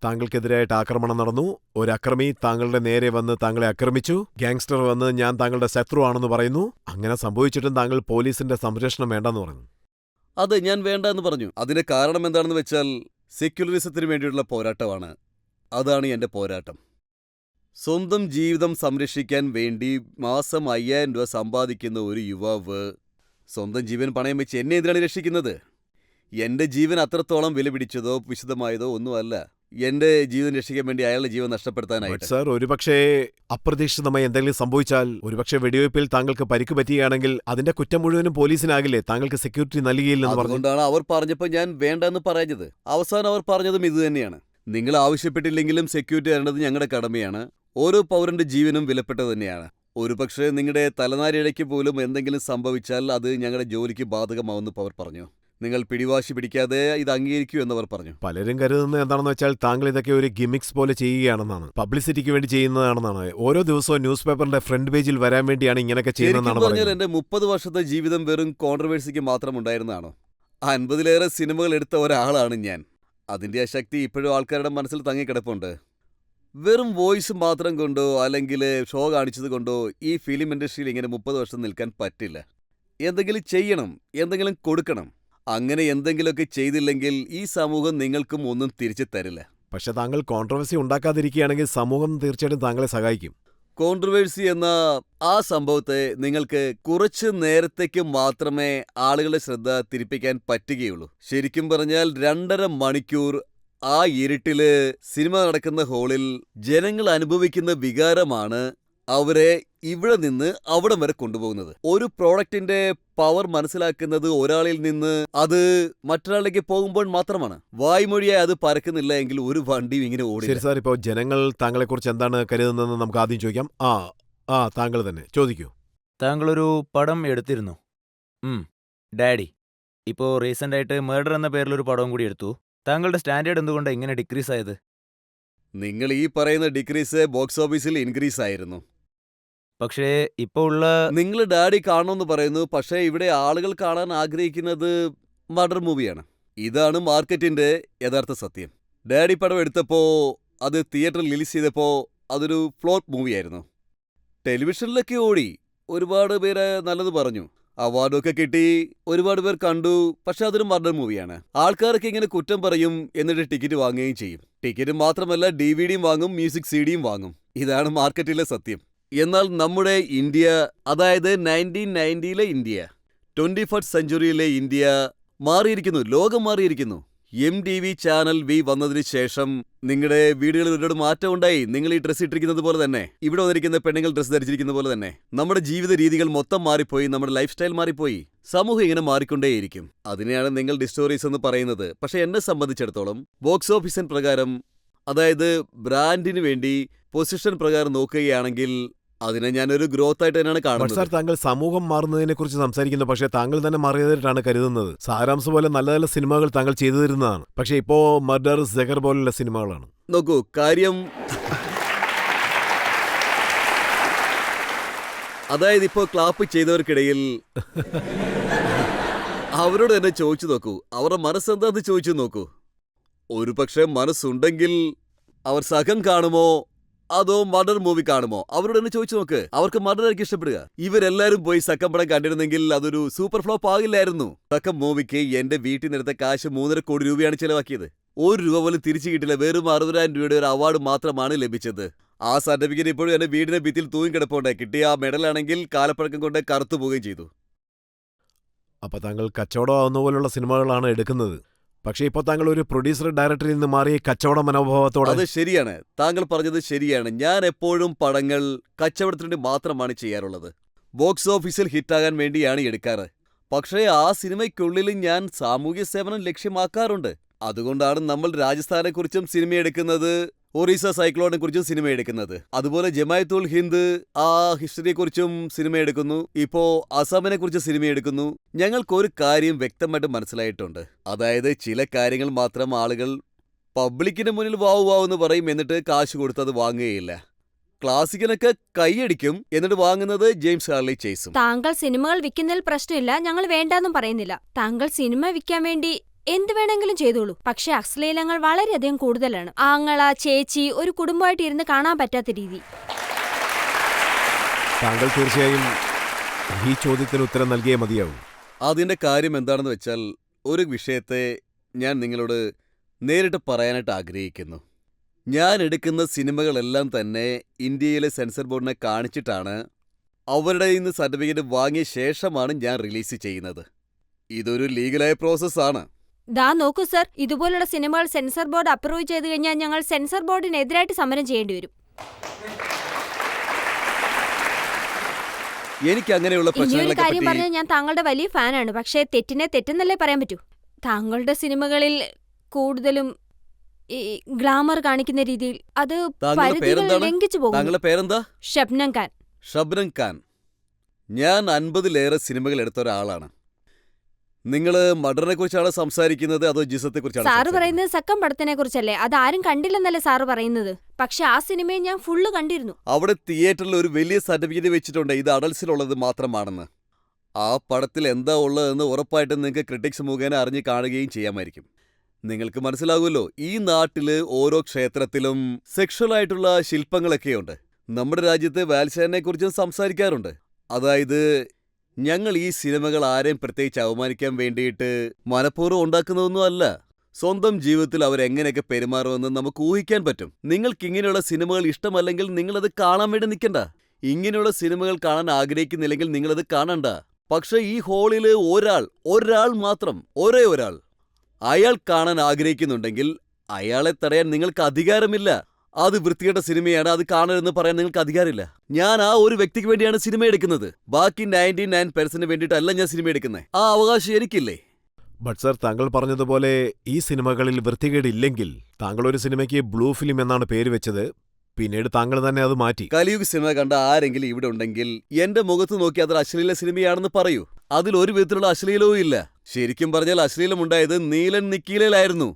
താങ്കൾക്കെതിരായിട്ട് ആക്രമണം നടന്നു. ഒരു അക്രമി താങ്കളുടെ നേരെ വന്ന് താങ്കളെ ആക്രമിച്ചു. ഗാങ്സ്റ്റർ വന്ന് ഞാൻ താങ്കളുടെ ശത്രുവാണെന്ന് പറയുന്നു. അങ്ങനെ സംഭവിച്ചിട്ടും താങ്കൾ പോലീസിന്റെ സംരക്ഷണം വേണ്ടെന്ന് പറഞ്ഞു. അത് ഞാൻ വേണ്ട എന്ന് പറഞ്ഞു. അതിന്റെ കാരണം എന്താണെന്ന് വെച്ചാൽ സെക്യുലറിസത്തിന് വേണ്ടിയുള്ള പോരാട്ടമാണ്. അതാണ് എന്റെ പോരാട്ടം. സ്വന്തം ജീവിതം സംരക്ഷിക്കാൻ വേണ്ടി മാസം 5000 രൂപ സമ്പാദിക്കുന്ന ഒരു യുവാവ് സ്വന്തം ജീവൻ പണയം വെച്ച് എന്നെ എന്തിനാണ് രക്ഷിക്കുന്നത്? എന്റെ ജീവൻ അത്രത്തോളം വില പിടിച്ചതോ വിശദമായതോ ഒന്നുമല്ല. എന്റെ ജീവൻ രക്ഷിക്കാൻ വേണ്ടി അയാളുടെ ജീവൻ നഷ്ടപ്പെടുത്താനായിട്ട്. സാർ, ഒരുപക്ഷേ അപ്രതീക്ഷിതമായി എന്തെങ്കിലും സംഭവിച്ചാൽ, ഒരുപക്ഷെ വെടിവയ്പിൽ താങ്കൾക്ക് പരിക്ക് പറ്റുകയാണെങ്കിൽ അതിന്റെ കുറ്റം മുഴുവനും പോലീസിനാകില്ലേ? താങ്കൾക്ക് സെക്യൂരിറ്റി നൽകിയില്ലെന്ന് പറഞ്ഞു. അതുകൊണ്ടാണ് അവർ പറഞ്ഞപ്പോൾ ഞാൻ വേണ്ടെന്ന് പറഞ്ഞത്. അവസാനം അവർ പറഞ്ഞതും ഇത് തന്നെയാണ്. നിങ്ങൾ ആവശ്യപ്പെട്ടില്ലെങ്കിലും സെക്യൂരിറ്റി തരേണ്ടത് ഞങ്ങളുടെ കടമയാണ്. ഓരോ പൗരന്റെ ജീവനും വിലപ്പെട്ടത് തന്നെയാണ്. ഒരുപക്ഷെ നിങ്ങളുടെ തലനാരിഴയ്ക്ക് പോലും എന്തെങ്കിലും സംഭവിച്ചാൽ അത് ഞങ്ങളുടെ ജോലിക്ക് ബാധകമാവുമെന്ന് അവർ പറഞ്ഞു. നിങ്ങൾ പിടിവാശി പിടിക്കാതെ ഇത് അംഗീകരിക്കൂ എന്നവർ പറഞ്ഞു. പലരും കരുതുന്നത് എന്താണെന്ന് വെച്ചാൽ താങ്കൾ ഇതൊക്കെ ഒരു ഗിമിക്സ് പോലെ ചെയ്യുകയാണെന്നാണ്, പബ്ലിസിറ്റിക്ക് വേണ്ടി ചെയ്യുന്നതാണെന്നാണ്. ഓരോ ദിവസവും ന്യൂസ് പേപ്പറിന്റെ ഫ്രണ്ട് പേജിൽ വരാൻ വേണ്ടിയാണ് ഇങ്ങനെയൊക്കെ ചെയ്യുന്നതെന്നാണ് പറയുന്നത്. എന്റെ 30 വർഷത്തെ ജീവിതം വെറും കോൺട്രവേഴ്സിക്ക് മാത്രം ഉണ്ടായിരുന്നതാണോ? 50-ലേറെ സിനിമകൾ എടുത്ത ഒരാളാണ് ഞാൻ. അതിന്റെ ആ ശക്തി ഇപ്പോഴും ആൾക്കാരുടെ മനസ്സിൽ തങ്ങിക്കിടപ്പുണ്ട്. വെറും വോയിസ് മാത്രം കൊണ്ടോ അല്ലെങ്കിൽ ഷോ കാണിച്ചത് കൊണ്ടോ ഈ ഫിലിം ഇൻഡസ്ട്രിയിൽ ഇങ്ങനെ 30 വർഷം നിൽക്കാൻ പറ്റില്ല. എന്തെങ്കിലും ചെയ്യണം, എന്തെങ്കിലും കൊടുക്കണം. അങ്ങനെ എന്തെങ്കിലുമൊക്കെ ചെയ്തില്ലെങ്കിൽ ഈ സമൂഹം നിങ്ങൾക്കും ഒന്നും തിരിച്ചു തരില്ല. പക്ഷെ താങ്കൾ കോൺട്രവേഴ്സി ഉണ്ടാക്കാതിരിക്കുകയാണെങ്കിൽ സമൂഹം തീർച്ചയായിട്ടും താങ്കളെ സഹായിക്കും. കോൺട്രവേഴ്സി എന്ന ആ സംഭവത്തെ നിങ്ങൾക്ക് കുറച്ച് നേരത്തേക്ക് മാത്രമേ ആളുകളുടെ ശ്രദ്ധ തിരിപ്പിക്കാൻ പറ്റുകയുള്ളൂ. ശരിക്കും പറഞ്ഞാൽ 2.5 മണിക്കൂർ ആ ഇരുട്ടില് സിനിമ നടക്കുന്ന ഹോളിൽ ജനങ്ങൾ അനുഭവിക്കുന്ന വികാരമാണ് അവരെ ഇവിടെ നിന്ന് അവിടം വരെ കൊണ്ടുപോകുന്നത്. ഒരു പ്രോഡക്റ്റിന്റെ പവർ മനസ്സിലാക്കുന്നത് ഒരാളിൽ നിന്ന് അത് മറ്റൊരാളിലേക്ക് പോകുമ്പോൾ മാത്രമാണ്. വായ്മൊഴിയായി അത് പരക്കുന്നില്ല എങ്കിൽ ഒരു വണ്ടിയും ഇങ്ങനെ ഓടില്ല. ശരി സാർ, ഇപ്പോൾ ജനങ്ങൾ താങ്കളെ കുറിച്ച് എന്താണ് കരുതുന്നതെന്ന് നമുക്ക് ആദ്യം ചോദിക്കാം. താങ്കൾ തന്നെ ചോദിക്കൂ. താങ്കളൊരു പടം എടുത്തിരുന്നു, ഡാഡി. ഇപ്പോൾ റീസെന്റ് ആയിട്ട് മേർഡർ എന്ന പേരിലൊരു പടവും കൂടി എടുത്തു. താങ്കളുടെ സ്റ്റാൻഡേർഡ് എന്തുകൊണ്ടാണ് ഇങ്ങനെ ഡിക്രീസ് ആയത്? നിങ്ങൾ ഈ പറയുന്ന ഡിക്രീസ് ബോക്സ് ഓഫീസിൽ ഇൻക്രീസ് ആയിരുന്നു. പക്ഷേ ഇപ്പോൾ ഉള്ള നിങ്ങൾ ഡാഡി കാണണമെന്ന് പറയുന്നു, പക്ഷേ ഇവിടെ ആളുകൾ കാണാൻ ആഗ്രഹിക്കുന്നത് മർഡർ മൂവിയാണ്. ഇതാണ് മാർക്കറ്റിന്റെ യഥാർത്ഥ സത്യം. ഡാഡി പടം എടുത്തപ്പോ അത് തിയേറ്ററിൽ റിലീസ് ചെയ്തപ്പോ അതൊരു ഫ്ലോപ്പ് മൂവിയായിരുന്നു. ടെലിവിഷനിലൊക്കെ ഓടി, ഒരുപാട് പേര് നല്ലത് പറഞ്ഞു. അവാർഡൊക്കെ കിട്ടി, ഒരുപാട് പേർ കണ്ടു. പക്ഷെ അതൊരു മർഡർ മൂവിയാണ്. ആൾക്കാരൊക്കെ ഇങ്ങനെ കുറ്റം പറയും, എന്നിട്ട് ടിക്കറ്റ് വാങ്ങുകയും ചെയ്യും. ടിക്കറ്റ് മാത്രമല്ല, DVD-യും വാങ്ങും, മ്യൂസിക് CD-യും വാങ്ങും. ഇതാണ് മാർക്കറ്റിലെ സത്യം. എന്നാൽ നമ്മുടെ ഇന്ത്യ, അതായത് 1990-ലെ ഇന്ത്യ, 21st സെഞ്ച്വറിയിലെ ഇന്ത്യ മാറിയിരിക്കുന്നു. ലോകം മാറിയിരിക്കുന്നു. MTV ചാനൽ V വന്നതിന് ശേഷം നിങ്ങളുടെ വീടുകളിൽ ഒരുപാട് മാറ്റം ഉണ്ടായി. നിങ്ങൾ ഈ ഡ്രസ്സ് ഇട്ടിരിക്കുന്നത് പോലെ തന്നെ, ഇവിടെ വന്നിരിക്കുന്ന പെണ്ണുങ്ങൾ ഡ്രസ്സ് ധരിച്ചിരിക്കുന്ന പോലെ തന്നെ നമ്മുടെ ജീവിത രീതികൾ മൊത്തം മാറിപ്പോയി. നമ്മുടെ ലൈഫ് സ്റ്റൈൽ മാറിപ്പോയി. സമൂഹം ഇങ്ങനെ മാറിക്കൊണ്ടേയിരിക്കും. അതിനെയാണ് നിങ്ങൾ ഡിസ്റ്റോറീസ് എന്ന് പറയുന്നത്. പക്ഷെ എന്നെ സംബന്ധിച്ചിടത്തോളം ബോക്സ് ഓഫീസിൻ പ്രകാരം, അതായത് ബ്രാൻഡിന് വേണ്ടി പൊസിഷൻ പ്രകാരം നോക്കുകയാണെങ്കിൽ അതിനെ ഞാനൊരു ഗ്രോത്ത് ആയിട്ട് തന്നെയാണ് ബട്ട് കാണുന്നത്. സാർ, താങ്കൾ സമൂഹം മാറുന്നതിനെ കുറിച്ച് സംസാരിക്കുന്നു, പക്ഷേ താങ്കൾ തന്നെ മാറിയതായിട്ടാണ് കരുതുന്നത്. സാരാംശം പോലെ നല്ല നല്ല സിനിമകൾ താങ്കൾ ചെയ്തു തരുന്നതാണ്. പക്ഷേ ഇപ്പോ മർഡർ, സെഗർ പോലുള്ള സിനിമകളാണ്. നോക്കൂ, കാര്യം അതായത് ഇപ്പോൾ ക്ലാപ്പ് ചെയ്തവർക്കിടയിൽ അവരോട് തന്നെ ചോദിച്ചു നോക്കൂ, അവരുടെ മനസ്സെന്താന്ന് ചോദിച്ചു നോക്കൂ. ഒരു പക്ഷേ മനസ്സുണ്ടെങ്കിൽ അവർ സഖം കാണുമോ അതോ മർഡർ മൂവി കാണുമോ? അവരോട് തന്നെ ചോദിച്ചു നോക്ക്. അവർക്ക് മർഡർ ആയിരിക്കും ഇഷ്ടപ്പെടുക. ഇവരെല്ലാരും പോയി സക്കം പടം കണ്ടിരുന്നെങ്കിൽ അതൊരു സൂപ്പർ ഫ്ലോപ്പ് ആകില്ലായിരുന്നു. സക്കം മൂവിക്ക് എന്റെ വീട്ടിൽ നിന്നെടുത്ത കാശ് 3.5 കോടി രൂപയാണ് ചെലവാക്കിയത്. 1 രൂപ പോലും തിരിച്ചു കിട്ടില്ല. വെറും 60,000 രൂപയുടെ ഒരു അവാർഡ് മാത്രമാണ് ലഭിച്ചത്. ആ സർട്ടിഫിക്കറ്റ് ഇപ്പോഴും എന്റെ വീടിന്റെ ഭിത്തിയിൽ തൂങ്ങിക്കിടപ്പുണ്ട്. കിട്ടിയ ആ മെഡലാണെങ്കിൽ കാലപ്പഴക്കം കൊണ്ട് കറുത്തു പോവുകയും ചെയ്തു. അപ്പൊ താങ്കൾ കച്ചവടം ആവുന്ന പോലുള്ള സിനിമകളാണ് എടുക്കുന്നത്. പക്ഷേ ഇപ്പോൾ താങ്കൾ ഒരു പ്രൊഡ്യൂസർ ഡയറക്ടറിൽ നിന്ന് മാറി കച്ചവട മനോഭാവത്തോടെ. അത് ശരിയാണ്, താങ്കൾ പറഞ്ഞത് ശരിയാണ്. ഞാൻ എപ്പോഴും പടങ്ങൾ കച്ചവടത്തിന് വേണ്ടി മാത്രമാണ് ചെയ്യാറുള്ളത്. ബോക്സ് ഓഫീസിൽ ഹിറ്റാകാൻ വേണ്ടിയാണ് എടുക്കാറ്. പക്ഷേ ആ സിനിമയ്ക്കുള്ളിൽ ഞാൻ സാമൂഹ്യ സേവനം ലക്ഷ്യമാക്കാറുണ്ട്. അതുകൊണ്ടാണ് നമ്മൾ രാജസ്ഥാനെക്കുറിച്ചും സിനിമ എടുക്കുന്നത്, ഒറീസ സൈക്ലോണിനെ കുറിച്ചും സിനിമ എടുക്കുന്നത്. അതുപോലെ ജമായത്തുൽ ഹിന്ദ് ആ ഹിസ്റ്ററിയെക്കുറിച്ചും സിനിമ എടുക്കുന്നു. ഇപ്പോ അസാമിനെ കുറിച്ച് സിനിമ എടുക്കുന്നു. ഞങ്ങൾക്കൊരു കാര്യം വ്യക്തമായിട്ട് മനസ്സിലായിട്ടുണ്ട്. അതായത് ചില കാര്യങ്ങൾ മാത്രം ആളുകൾ പബ്ലിക്കിന് മുന്നിൽ വാവു വാവെന്ന് പറയും, എന്നിട്ട് കാശ് കൊടുത്ത് അത് വാങ്ങുകയില്ല. ക്ലാസിക്കിനൊക്കെ കൈയടിക്കും, എന്നിട്ട് വാങ്ങുന്നത് ജെയിംസ് ഹാർലി ചേസും. താങ്കൾ സിനിമകൾ വിൽക്കുന്നതിൽ പ്രശ്നമില്ല, ഞങ്ങൾ വേണ്ടാന്നും പറയുന്നില്ല. താങ്കൾ സിനിമ വിൽക്കാൻ വേണ്ടി എന്ത് വേണമെങ്കിലും ചെയ്തോളൂ. പക്ഷെ അശ്ലീലങ്ങൾ വളരെയധികം കൂടുതലാണ്. ആങ്ങള, ചേച്ചി, ഒരു കുടുംബമായിട്ട് ഇരുന്ന് കാണാൻ പറ്റാത്ത രീതി. താങ്കൾ തീർച്ചയായും ഈ ചോദ്യത്തിന് ഉത്തരം നൽകിയേ മതിയാവും. അതിന്റെ കാര്യം എന്താണെന്ന് വെച്ചാൽ, ഒരു വിഷയത്തെ ഞാൻ നിങ്ങളോട് നേരിട്ട് പറയാനായിട്ട് ആഗ്രഹിക്കുന്നു. ഞാൻ എടുക്കുന്ന സിനിമകളെല്ലാം തന്നെ ഇന്ത്യയിലെ സെൻസർ ബോർഡിനെ കാണിച്ചിട്ടാണ്, അവരുടെ നിന്ന് സർട്ടിഫിക്കറ്റ് വാങ്ങിയ ശേഷമാണ് ഞാൻ റിലീസ് ചെയ്യുന്നത്. ഇതൊരു ലീഗലായ പ്രോസസ്സാണ്. ദാ നോക്കൂ സർ, ഇതുപോലുള്ള സിനിമകൾ സെൻസർ ബോർഡ് അപ്രൂവ് ചെയ്തു കഴിഞ്ഞാൽ ഞങ്ങൾ സെൻസർ ബോർഡിനെതിരായിട്ട് സമരം ചെയ്യേണ്ടി വരും. എനിക്ക് അങ്ങനെയുള്ള ഇനിയൊരു പ്രശ്നങ്ങളെ കാര്യം പറ്റി പറഞ്ഞാൽ ഞാൻ താങ്കളുടെ വലിയ ഫാനാണ്. പക്ഷേ തെറ്റിനെ തെറ്റെന്നല്ലേ പറയാൻ പറ്റൂ. താങ്കളുടെ സിനിമകളിൽ കൂടുതലും ഈ ഗ്ലാമർ കാണിക്കുന്ന രീതിയിൽ അത് താങ്കളുടെ പരിധികൾ പേരെന്താണ്? ലംഘിച്ചു പോകുന്നു. താങ്കളുടെ പേരെന്താ? ഷബ്നം ഖാൻ. ഷബ്നം ഖാൻ. ഞാൻ 50-ലേറെ സിനിമകൾ എടുത്ത ഒരാളാണ്. നിങ്ങൾ മർഡറിനെ കുറിച്ചാണ് സംസാരിക്കുന്നത് അതോ ജിസത്തെ കുറിച്ചാണ്? സാറ് പറയുന്നത് സക്കം പടത്തിനെ കുറിച്ചല്ലേ? അതാരും കണ്ടില്ലെന്നല്ലേ സാറ് പറയുന്നത്? പക്ഷെ ആ സിനിമയെ ഞാൻ ഫുള്ള് കണ്ടിരുന്നു. അവിടെ തിയേറ്ററിൽ ഒരു വലിയ സർട്ടിഫിക്കറ്റ് വെച്ചിട്ടുണ്ട്, ഇത് അഡൽസിലുള്ളത് മാത്രമാണെന്ന്. ആ പടത്തിൽ എന്താ ഉള്ളതെന്ന് ഉറപ്പായിട്ടും നിങ്ങൾക്ക് ക്രിട്ടിക്സ് മുഖേന അറിഞ്ഞ് കാണുകയും ചെയ്യാമായിരിക്കും. നിങ്ങൾക്ക് മനസ്സിലാകുമല്ലോ, ഈ നാട്ടില് ഓരോ ക്ഷേത്രത്തിലും സെക്ഷുവലായിട്ടുള്ള ശില്പങ്ങളൊക്കെയുണ്ട്. നമ്മുടെ രാജ്യത്ത് വാൽസാനെ കുറിച്ചും സംസാരിക്കാറുണ്ട്. അതായത് ഞങ്ങൾ ഈ സിനിമകൾ ആരെയും പ്രത്യേകിച്ച് അവമാനിക്കാൻ വേണ്ടിയിട്ട് മനഃപൂർവ്വം ഉണ്ടാക്കുന്നതൊന്നും അല്ല. സ്വന്തം ജീവിതത്തിൽ അവരെങ്ങനെയൊക്കെ പെരുമാറുമെന്ന് നമുക്ക് ഊഹിക്കാൻ പറ്റും. നിങ്ങൾക്ക് ഇങ്ങനെയുള്ള സിനിമകൾ ഇഷ്ടമല്ലെങ്കിൽ നിങ്ങളത് കാണാൻ വേണ്ടി നിൽക്കണ്ട. ഇങ്ങനെയുള്ള സിനിമകൾ കാണാൻ ആഗ്രഹിക്കുന്നില്ലെങ്കിൽ നിങ്ങളത് കാണണ്ട. പക്ഷെ ഈ ഹോളിൽ ഒരാൾ മാത്രം, ഒരേ ഒരാൾ, അയാൾ കാണാൻ ആഗ്രഹിക്കുന്നുണ്ടെങ്കിൽ അയാളെ തടയാൻ നിങ്ങൾക്ക് അധികാരമില്ല. അത് വൃത്തികെട്ട സിനിമയാണ്, അത് കാണരുതെന്ന് പറയാൻ നിങ്ങൾക്ക് അധികാരമില്ല. ഞാൻ ആ ഒരു വ്യക്തിക്ക് വേണ്ടിയാണ് സിനിമ എടുക്കുന്നത്. ബാക്കി 99% വേണ്ടിയിട്ടല്ല ഞാൻ സിനിമ എടുക്കുന്നത്. ആ അവകാശം എനിക്കില്ലേ? ബട്ട് സർ, താങ്കൾ പറഞ്ഞതുപോലെ ഈ സിനിമകളിൽ വൃത്തികേടില്ലെങ്കിൽ താങ്കൾ ഒരു സിനിമയ്ക്ക് ബ്ലൂ ഫിലിം എന്നാണ് പേര് വെച്ചത്. പിന്നീട് താങ്കൾ തന്നെ അത് മാറ്റി. കലിയുഗ് സിനിമ കണ്ട ആരെങ്കിലും ഇവിടെ ഉണ്ടെങ്കിൽ എന്റെ മുഖത്ത് നോക്കി അതൊരു അശ്ലീല സിനിമയാണെന്ന് പറയൂ. അതിൽ ഒരു വിധത്തിലുള്ള അശ്ലീലവും ഇല്ല. ശരിക്കും പറഞ്ഞാൽ അശ്ലീലമുണ്ടായത് നീലൻ നിക്കീലയിലായിരുന്നു.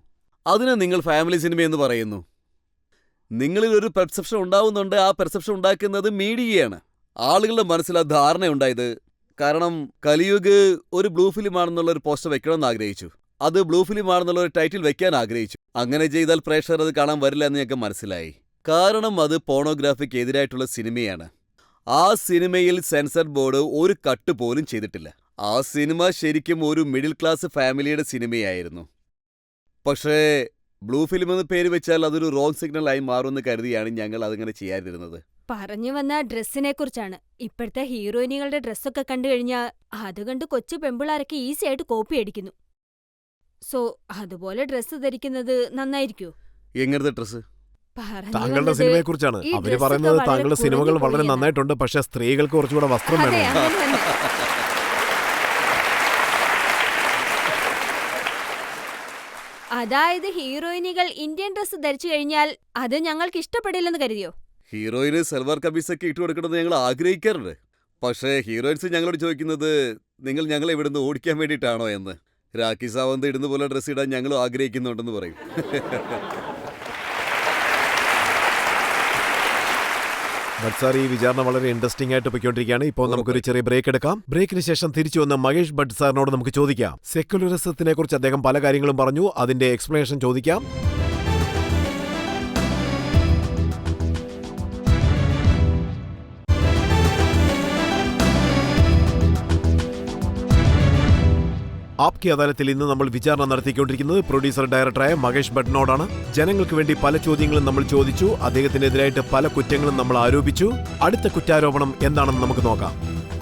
അതിനെ നിങ്ങൾ ഫാമിലി സിനിമയെന്ന് പറയുന്നു. നിങ്ങളിൽ ഒരു പെർസെപ്ഷൻ ഉണ്ടാവുന്നുണ്ട്. ആ പെർസെപ്ഷൻ ഉണ്ടാക്കുന്നത് മീഡിയയാണ്. ആളുകളുടെ മനസ്സിൽ ആ ധാരണയുണ്ടായത് കാരണം കലിയുഗ് ഒരു ബ്ലൂ ഫിലിം ആണെന്നുള്ള ഒരു പോസ്റ്റർ വെക്കണമെന്ന് ആഗ്രഹിച്ചു. അത് ബ്ലൂ ഫിലിം ആണെന്നുള്ള ഒരു ടൈറ്റിൽ വെക്കാൻ ആഗ്രഹിച്ചു. അങ്ങനെ ചെയ്താൽ പ്രേക്ഷകർ അത് കാണാൻ വരില്ല എന്ന് ഞങ്ങൾക്ക് മനസ്സിലായി. കാരണം അത് പോണോഗ്രാഫിക്ക് എതിരായിട്ടുള്ള സിനിമയാണ്. ആ സിനിമയിൽ സെൻസർ ബോർഡ് ഒരു കട്ട് പോലും ചെയ്തിട്ടില്ല. ആ സിനിമ ശരിക്കും ഒരു മിഡിൽ ക്ലാസ് ഫാമിലിയുടെ സിനിമയായിരുന്നു. പക്ഷേ ബ്ലൂ ഫിലിം എന്ന് പേര് വെച്ചാൽ അതൊരു റോങ് സിഗ്നൽ ആയി മാറുമെന്ന് കരുതിയാണ് ഞങ്ങൾ അതിങ്ങനെ ചെയ്യാതിരുന്നത്. പറഞ്ഞു വന്ന ഡ്രസ്സിനെ കുറിച്ചാണ്. ഇപ്പോഴത്തെ ഹീറോയിനുകളുടെ ഡ്രസ്സൊക്കെ കണ്ടു കഴിഞ്ഞാൽ അത് കണ്ട് കൊച്ചു പെമ്പിളാരൊക്കെ ഈസി ആയിട്ട് കോപ്പി അടിക്കുന്നു. സോ അതുപോലെ ഡ്രസ്സ് ധരിക്കുന്നത് നന്നായിരിക്കോ? എങ്ങനത്തെ ഡ്രസ്സ്? താങ്കളുടെ സിനിമയെ കുറിച്ചാണ് ഈ അവര് ഡ്രസ്സൊക്കെ പറയുന്നത്. വളരെ താങ്കളുടെ സിനിമകൾ കുറഞ്ഞു വളരെ പോവുകയാണ്. നന്നായിട്ടുണ്ട്, പക്ഷെ സ്ത്രീകൾക്ക് കുറച്ചുകൂടെ വസ്ത്രം അതെ, വേണം. അങ്ങനെ തന്നെ. അതായത് ഹീറോയിനുകൾ ഇന്ത്യൻ ഡ്രസ്സ് ധരിച്ചു കഴിഞ്ഞാൽ അത് ഞങ്ങൾക്ക് ഇഷ്ടപ്പെടില്ലെന്ന് കരുതിയോ? ഹീറോയിന് സൽവാർ കമീസൊക്കെ ഇട്ട് കൊടുക്കണമെന്ന് ഞങ്ങൾ ആഗ്രഹിക്കാറുണ്ട്. പക്ഷേ ഹീറോയിൻസ് ഞങ്ങളോട് ചോദിക്കുന്നത് നിങ്ങൾ ഞങ്ങളെ ഇവിടുന്ന് ഓടിക്കാൻ വേണ്ടിയിട്ടാണോ എന്ന്. രാഖി സാവന്ത് ഇടുന്ന പോലെ ഡ്രസ്സ് ഇടാൻ ഞങ്ങളും ആഗ്രഹിക്കുന്നുണ്ടെന്ന് പറയും. ബട്ട് സാർ, ഈ വിചാരണ വളരെ ഇൻട്രസ്റ്റിംഗ് ആയിട്ട് പൊയ്ക്കൊണ്ടിരിക്കുകയാണ്. ഇപ്പോൾ നമുക്കൊരു ചെറിയ ബ്രേക്ക് എടുക്കാം. ബ്രേക്കിന് ശേഷം തിരിച്ചു വന്ന മഹേഷ് ഭട്ട് സാറിനോട് നമുക്ക് ചോദിക്കാം. സെക്യുലറിസത്തിനെ കുറിച്ച് അദ്ദേഹം പല കാര്യങ്ങളും പറഞ്ഞു, അതിന്റെ എക്സ്പ്ലനേഷൻ ചോദിക്കാം. ആപ്കി അദാലത്തിൽ ഇന്ന് നമ്മൾ വിചാരണ നടത്തിക്കൊണ്ടിരിക്കുന്നത് പ്രൊഡ്യൂസർ ഡയറക്ടറായ മഹേഷ് ഭട്ടിനോടാണ്. ജനങ്ങൾക്ക് വേണ്ടി പല ചോദ്യങ്ങളും നമ്മൾ ചോദിച്ചു. അദ്ദേഹത്തിനെതിരായിട്ട് പല കുറ്റങ്ങളും നമ്മൾ ആരോപിച്ചു. അടുത്ത കുറ്റാരോപണം എന്താണെന്ന് നമുക്ക് നോക്കാം.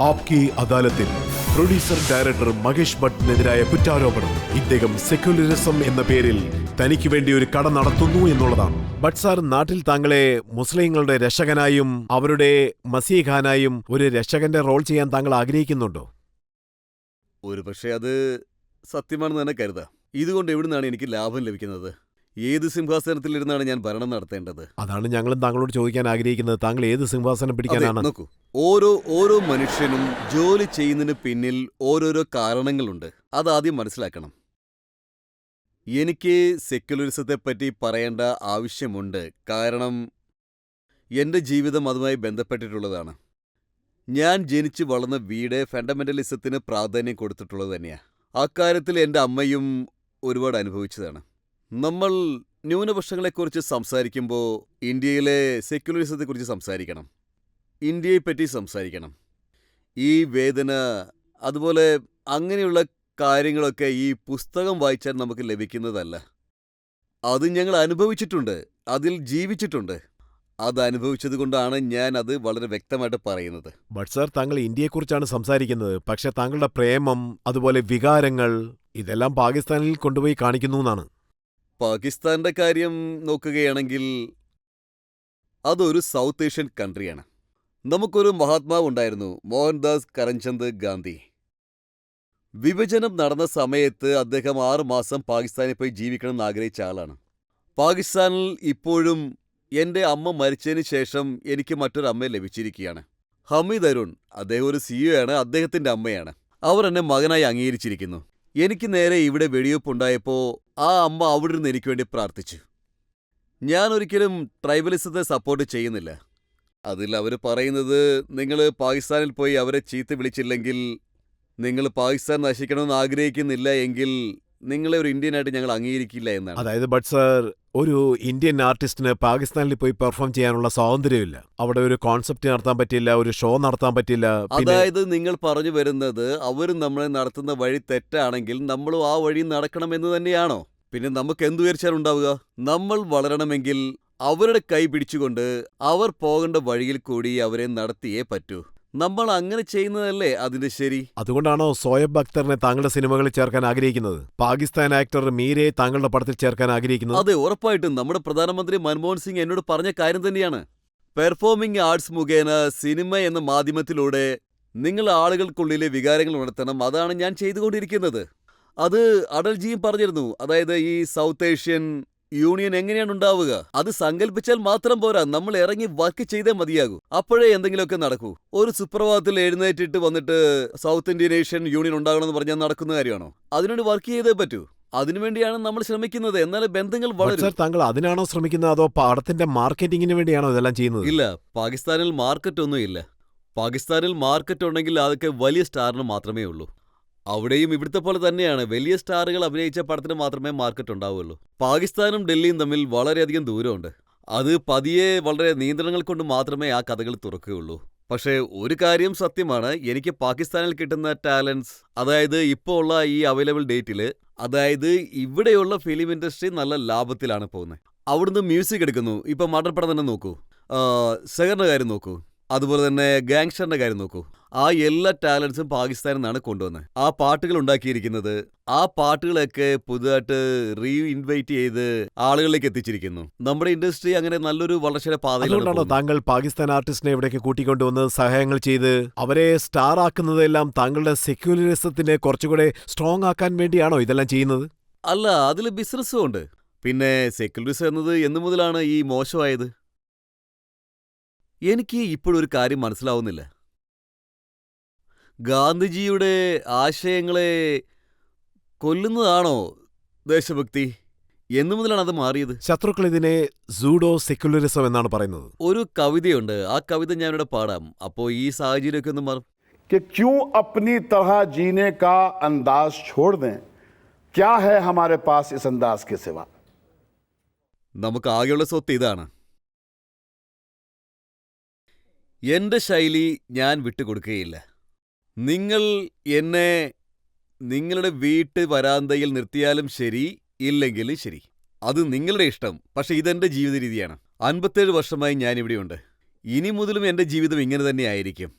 ആപ്കി അദാലത്തിൽ പ്രൊഡ്യൂസർ ഡയറക്ടർ മഹേഷ് ഭട്ടിനെതിരായ കുറ്റാരോപണം ഇദ്ദേഹം സെക്യുലറിസം എന്ന പേരിൽ തനിക്ക് വേണ്ടി ഒരു കട നടത്തുന്നു എന്നുള്ളതാണ്. ഭട്ട് സാർ, നാട്ടിൽ താങ്കളെ മുസ്ലിങ്ങളുടെ രക്ഷകനായും അവരുടെ മസീഖാനായും ഒരു രക്ഷകന്റെ റോൾ ചെയ്യാൻ താങ്കൾ ആഗ്രഹിക്കുന്നുണ്ടോ? ഒരു പക്ഷേ അത് സത്യമാണെന്ന് തന്നെ കരുതാം. ഇതുകൊണ്ട് എവിടുന്നാണ് എനിക്ക് ലാഭം ലഭിക്കുന്നത്? ഏത് സിംഹാസനത്തിലിരുന്നാണ് ഞാൻ ഭരണം നടത്തേണ്ടത്? അതാണ് ഞങ്ങളും താങ്കളോട് ചോദിക്കാൻ ആഗ്രഹിക്കുന്നത്. താങ്കൾ ഏത് സിംഹാസനം പിടിക്കാനാണ്? നോക്കൂ, ഓരോ മനുഷ്യനും ജോലി ചെയ്യുന്നതിന് പിന്നിൽ ഓരോരോ കാരണങ്ങളുണ്ട്. അതാദ്യം മനസ്സിലാക്കണം. എനിക്ക് സെക്യുലറിസത്തെ പറ്റി പറയേണ്ട ആവശ്യമുണ്ട്. കാരണം എന്റെ ജീവിതം അതുമായി ബന്ധപ്പെട്ടിട്ടുള്ളതാണ്. ഞാൻ ജനിച്ചു വളർന്ന വീട് ഫണ്ടമെന്റലിസത്തിന് പ്രാധാന്യം കൊടുത്തിട്ടുള്ളത് തന്നെയാണ്. അക്കാര്യത്തിൽ എൻ്റെ അമ്മയും ഒരുപാട് അനുഭവിച്ചതാണ്. നമ്മൾ ന്യൂനപക്ഷങ്ങളെക്കുറിച്ച് സംസാരിക്കുമ്പോൾ ഇന്ത്യയിലെ സെക്യുലറിസത്തെക്കുറിച്ച് സംസാരിക്കണം, ഇന്ത്യയെപ്പറ്റി സംസാരിക്കണം. ഈ വേദന, അതുപോലെ അങ്ങനെയുള്ള കാര്യങ്ങളൊക്കെ ഈ പുസ്തകം വായിച്ചാൽ നമുക്ക് ലഭിക്കുന്നതല്ല. അത് ഞങ്ങൾ അനുഭവിച്ചിട്ടുണ്ട്, അതിൽ ജീവിച്ചിട്ടുണ്ട്. അത് അനുഭവിച്ചതുകൊണ്ടാണ് ഞാൻ അത് വളരെ വ്യക്തമായിട്ട് പറയുന്നത്. ബട്ട് സാർ, താങ്കൾ ഇന്ത്യയെക്കുറിച്ചാണ് സംസാരിക്കുന്നത്. പക്ഷെ താങ്കളുടെ പ്രേമം, അതുപോലെ വികാരങ്ങൾ, ഇതെല്ലാം പാകിസ്ഥാനിൽ കൊണ്ടുപോയി കാണിക്കുന്നു എന്നാണ്. പാകിസ്ഥാന്റെ കാര്യം നോക്കുകയാണെങ്കിൽ അതൊരു സൗത്ത് ഏഷ്യൻ കൺട്രിയാണ്. നമുക്കൊരു മഹാത്മാവ് ഉണ്ടായിരുന്നു, മോഹൻദാസ് കരംചന്ദ് ഗാന്ധി. വിഭജനം നടന്ന സമയത്ത് അദ്ദേഹം 6 മാസം പാകിസ്ഥാനിൽ പോയി ജീവിക്കണമെന്ന് ആഗ്രഹിച്ച ആളാണ്. പാകിസ്ഥാനിൽ ഇപ്പോഴും എൻ്റെ അമ്മ മരിച്ചതിന് ശേഷം എനിക്ക് മറ്റൊരു അമ്മയെ ലഭിച്ചിരിക്കുകയാണ്, ഹമീദ് അരുൺ. അദ്ദേഹം ഒരു CEO ആണ്, അദ്ദേഹത്തിൻ്റെ അമ്മയാണ്. അവർ എന്നെ മകനായി അംഗീകരിച്ചിരിക്കുന്നു. എനിക്ക് നേരെ ഇവിടെ വെടിവെപ്പുണ്ടായപ്പോൾ ആ അമ്മ അവിടെ നിന്ന് എനിക്ക് വേണ്ടി പ്രാർത്ഥിച്ചു. ഞാൻ ഒരിക്കലും ട്രൈബലിസത്തെ സപ്പോർട്ട് ചെയ്യുന്നില്ല. അതിൽ അവർ പറയുന്നത്, നിങ്ങൾ പാകിസ്ഥാനിൽ പോയി അവരെ ചീത്ത വിളിച്ചില്ലെങ്കിൽ, നിങ്ങൾ പാകിസ്ഥാൻ നശിക്കണമെന്ന് ആഗ്രഹിക്കുന്നില്ല എങ്കിൽ നിങ്ങളെ ഒരു ഇന്ത്യനായിട്ട് ഞങ്ങൾ അംഗീകരിക്കില്ല എന്നാണ്. അതായത് ബട്ട് സാർ, ഒരു ഇന്ത്യൻ ആർട്ടിസ്റ്റിന് പാകിസ്ഥാനിൽ പോയി പെർഫോം ചെയ്യാനുള്ള സ്വാതന്ത്ര്യമില്ല. അവിടെ ഒരു കോൺസെപ്റ്റ് നടത്താൻ പറ്റില്ല, ഒരു ഷോ നടത്താൻ പറ്റില്ല. അതായത് നിങ്ങൾ പറഞ്ഞു വരുന്നത് അവരും നമ്മളെ നടത്തുന്ന വഴി തെറ്റാണെങ്കിൽ നമ്മളും ആ വഴി നടക്കണമെന്ന് തന്നെയാണോ? പിന്നെ നമുക്ക് എന്തുയർച്ചാലുണ്ടാവുക? നമ്മൾ വളരണമെങ്കിൽ അവരുടെ കൈ പിടിച്ചുകൊണ്ട് അവർ പോകേണ്ട വഴിയിൽ കൂടി അവരെ നടത്തിയേ പറ്റൂ. നമ്മൾ അങ്ങനെ ചെയ്യുന്നതല്ലേ അതിന്റെ ശരി? അതുകൊണ്ടാണോ സോയബ് അക്തറിനെ താങ്കളുടെ സിനിമകളിൽ ചേർക്കാൻ ആഗ്രഹിക്കുന്നത്? പാകിസ്ഥാൻ ആക്ടർ മീരയെ താങ്കളുടെ പടത്തിൽ ചേർക്കാൻ ആഗ്രഹിക്കുന്നത്? അതെ, ഉറപ്പായിട്ടും. നമ്മുടെ പ്രധാനമന്ത്രി മൻമോഹൻ സിംഗ് എന്നോട് പറഞ്ഞ കാര്യം തന്നെയാണ്. പെർഫോമിംഗ് ആർട്സ് മുഖേന സിനിമ എന്ന മാധ്യമത്തിലൂടെ നിങ്ങൾ ആളുകൾക്കുള്ളിലെ വികാരങ്ങൾ ഉണർത്തണം. അതാണ് ഞാൻ ചെയ്തുകൊണ്ടിരിക്കുന്നത്. അത് അടൽജിയും പറഞ്ഞിരുന്നു. അതായത് ഈ സൗത്ത് ഏഷ്യൻ യൂണിയൻ എങ്ങനെയാണ് ഉണ്ടാവുക? അത് സങ്കല്പിച്ചാൽ മാത്രം പോരാ, നമ്മൾ ഇറങ്ങി വർക്ക് ചെയ്തേ മതിയാകൂ. അപ്പോഴേ എന്തെങ്കിലുമൊക്കെ നടക്കൂ. ഒരു സുപ്രഭാതത്തിൽ എഴുന്നേറ്റിട്ട് വന്നിട്ട് സൗത്ത് ഇന്ത്യൻ ഏഷ്യൻ യൂണിയൻ ഉണ്ടാകണമെന്ന് പറഞ്ഞാൽ നടക്കുന്ന കാര്യമാണോ? അതിനുവേണ്ടി വർക്ക് ചെയ്തേ പറ്റൂ. അതിനുവേണ്ടിയാണ് നമ്മൾ ശ്രമിക്കുന്നത്. എന്നാൽ ബന്ധങ്ങൾ വളരും. താങ്കൾ അതിനാണോ ശ്രമിക്കുന്നത്, അതോ പടത്തിന്റെ മാർക്കറ്റിംഗിന് വേണ്ടിയാണോ ഇതെല്ലാം ചെയ്യുന്നത്? ഇല്ല, പാകിസ്ഥാനിൽ മാർക്കറ്റ് ഒന്നും ഇല്ല. പാകിസ്ഥാനിൽ മാർക്കറ്റ് ഉണ്ടെങ്കിൽ അതൊക്കെ വലിയ സ്റ്റാറിന് മാത്രമേ ഉള്ളൂ. അവിടെയും ഇവിടുത്തെ പോലെ തന്നെയാണ്. വലിയ സ്റ്റാറുകൾ അഭിനയിച്ച പടത്തിന് മാത്രമേ മാർക്കറ്റ് ഉണ്ടാവുകയുള്ളൂ. പാകിസ്ഥാനും ഡൽഹിയും തമ്മിൽ വളരെയധികം ദൂരമുണ്ട്. അത് പതിയെ വളരെ നിയന്ത്രണങ്ങൾ കൊണ്ട് മാത്രമേ ആ കഥകൾ തുറക്കുകയുള്ളൂ. പക്ഷേ ഒരു കാര്യം സത്യമാണ്, എനിക്ക് പാകിസ്ഥാനിൽ കിട്ടുന്ന ടാലൻസ്, അതായത് ഇപ്പോൾ ഉള്ള ഈ അവൈലബിൾ ഡേറ്റില്, അതായത് ഇവിടെയുള്ള ഫിലിം ഇൻഡസ്ട്രി നല്ല ലാഭത്തിലാണ് പോകുന്നത്. അവിടുന്ന് മ്യൂസിക് എടുക്കുന്നു. ഇപ്പം മർഡർ പടം തന്നെ നോക്കൂ, സെഹറിന്റെ കാര്യം നോക്കൂ, അതുപോലെ തന്നെ ഗാങ്സ്റ്ററിന്റെ കാര്യം നോക്കൂ. ആ എല്ലാ ടാലൻസും പാകിസ്ഥാനിൽ നിന്നാണ് കൊണ്ടുവന്നത്. ആ പാട്ടുകൾ ഉണ്ടാക്കിയിരിക്കുന്നത്, ആ പാട്ടുകളൊക്കെ പുതുതായിട്ട് ഇൻവൈറ്റ് ചെയ്ത് ആളുകളിലേക്ക് എത്തിച്ചിരിക്കുന്നു. നമ്മുടെ ഇൻഡസ്ട്രി അങ്ങനെ നല്ലൊരു വളർച്ചയുടെ അതുകൊണ്ടാണോ പാതയിലാണ്. താങ്കൾ പാകിസ്ഥാൻ ആർട്ടിസ്റ്റിനെ ഇവിടേക്ക് കൂട്ടിക്കൊണ്ടുവന്ന് സഹായങ്ങൾ ചെയ്ത് അവരെ സ്റ്റാർ ആക്കുന്നതെല്ലാം താങ്കളുടെ സെക്യുലറിസത്തിനെ കുറച്ചുകൂടെ സ്ട്രോങ് ആക്കാൻ വേണ്ടിയാണോ ഇതെല്ലാം ചെയ്യുന്നത്? അല്ല, അതിൽ ബിസിനസ്സും ഉണ്ട്. പിന്നെ സെക്യുലറിസം എന്നത് എന്നു മുതലാണ് ഈ മോശമായത്? എനിക്ക് ഇപ്പോഴൊരു കാര്യം മനസ്സിലാവുന്നില്ല. ഗാന്ധിജിയുടെ ആശയങ്ങളെ കൊല്ലുന്നതാണോ ദേശഭക്തി? എന്നു മുതലാണ് അത് മാറിയത്? ശത്രുക്കൾ ഇതിനെ സൂഡോ സെക്യുലറിസം എന്നാണ് പറയുന്നത്. ഒരു കവിതയുണ്ട്, ആ കവിത ഞാനിവിടെ പാടാം. അപ്പോൾ ഈ സാഹചര്യമൊക്കെ ഒന്ന് മാറും. कि क्यों अपनी तरह जीने का अंदाज छोड़ दें, क्या है हमारे पास इस अंदाज के सिवा. നമുക്ക് ആകെയുള്ള സ്വത്ത് ഇതാണ്. എന്റെ ശൈലി ഞാൻ വിട്ടുകൊടുക്കുകയില്ല. നിങ്ങൾ എന്നെ നിങ്ങളുടെ വീട്ട് വരാന്തയിൽ നിർത്തിയാലും ശരി, ഇല്ലെങ്കിലും ശരി, അത് നിങ്ങളുടെ ഇഷ്ടം. പക്ഷെ ഇതെന്റെ ജീവിത രീതിയാണ്. 57 വർഷമായി ഞാനിവിടെയുണ്ട്. ഇനി മുതലും എന്റെ ജീവിതം ഇങ്ങനെ തന്നെ ആയിരിക്കും.